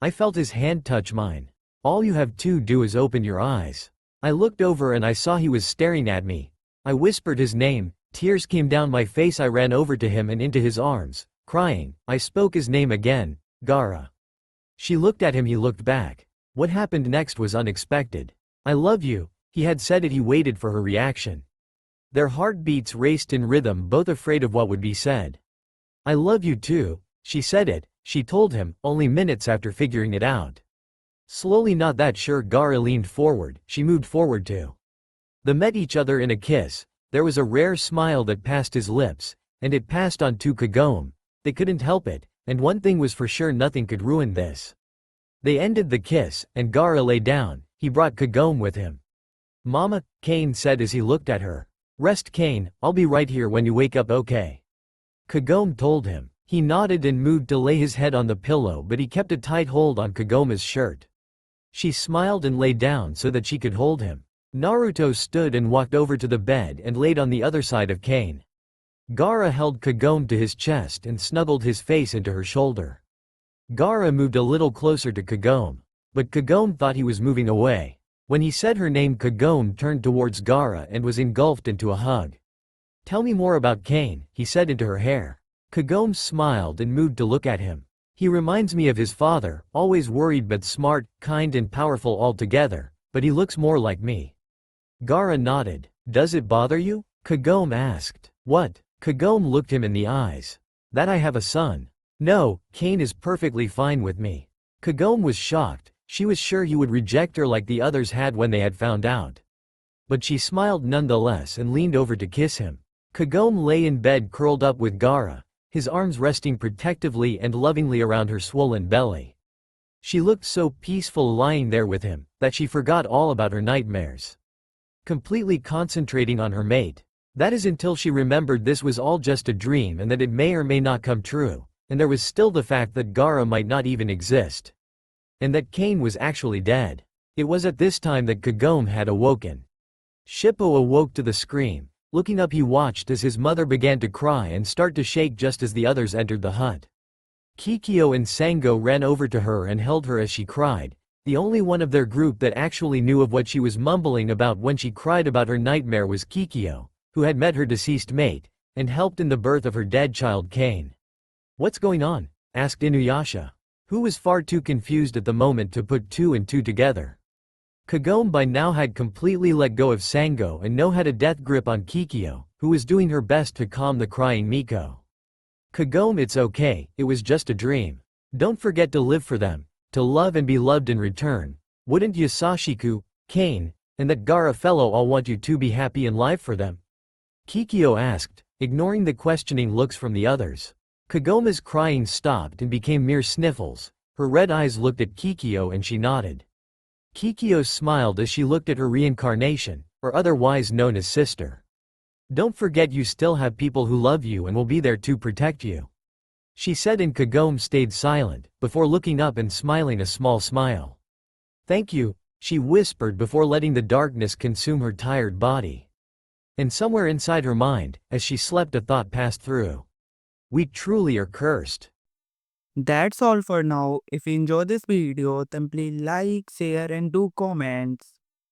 I felt his hand touch mine. "All you have to do is open your eyes." I looked over and I saw he was staring at me. I whispered his name, tears came down my face. I ran over to him and into his arms, crying. I spoke his name again, Gaara. She looked at him, he looked back. What happened next was unexpected. "I love you," he had said it. He waited for her reaction. Their heartbeats raced in rhythm, both afraid of what would be said. "I love you too," she said it, she told him, only minutes after figuring it out. Slowly, not that sure, Gaara leaned forward, she moved forward too. They met each other in a kiss. There was a rare smile that passed his lips, and it passed on to Kagome. They couldn't help it, and one thing was for sure, nothing could ruin this. They ended the kiss, and Gaara lay down. He brought Kagome with him. "Mama," Kane said as he looked at her. "Rest, Kane, I'll be right here when you wake up, okay?" Kagome told him. He nodded and moved to lay his head on the pillow, but he kept a tight hold on Kagome's shirt. She smiled and lay down so that she could hold him. Naruto stood and walked over to the bed and laid on the other side of Kane. Gaara held Kagome to his chest and snuggled his face into her shoulder. Gaara moved a little closer to Kagome, but Kagome thought he was moving away. When he said her name, Kagome turned towards Gaara and was engulfed into a hug. "Tell me more about Kane," he said into her hair. Kagome smiled and moved to look at him. "He reminds me of his father, always worried but smart, kind and powerful all together, but he looks more like me." Gaara nodded. "Does it bother you?" Kagome asked. "What?" Kagome looked him in the eyes. "That I have a son." "No, Kane is perfectly fine with me." Kagome was shocked. She was sure he would reject her like the others had when they had found out. But she smiled nonetheless and leaned over to kiss him. Kagome lay in bed curled up with Gaara, his arms resting protectively and lovingly around her swollen belly. She looked so peaceful lying there with him, that she forgot all about her nightmares, completely concentrating on her mate. That is, until she remembered this was all just a dream and that it may or may not come true, and there was still the fact that Gaara might not even exist. and that Cain was actually dead. It was at this time that Kagome had awoken. Shippo awoke to the scream. Looking up, he watched as his mother began to cry and start to shake just as the others entered the hut. Kikyo and Sango ran over to her and held her as she cried. The only one of their group that actually knew of what she was mumbling about when she cried about her nightmare was Kikyo, who had met her deceased mate, and helped in the birth of her dead child Cain. "What's going on?" asked Inuyasha, who was far too confused at the moment to put two and two together. Kagome by now had completely let go of Sango and now had a death grip on Kikyo, who was doing her best to calm the crying Miko. "Kagome, it's okay, it was just a dream. Don't forget to live for them, to love and be loved in return. Wouldn't you, Sashiku, Cain, and that Gara fellow all want you to be happy in life for them?" Kikyo asked, ignoring the questioning looks from the others. Kagome's crying stopped and became mere sniffles. Her red eyes looked at Kikyo and she nodded. Kikyo smiled as she looked at her reincarnation, or otherwise known as sister. "Don't forget you still have people who love you and will be there to protect you," she said, and Kagome stayed silent, before looking up and smiling a small smile. "Thank you," she whispered before letting the darkness consume her tired body. And somewhere inside her mind, as she slept, a thought passed through. We truly are cursed. That's all for now. If you enjoy this video, then please like, share and do comments.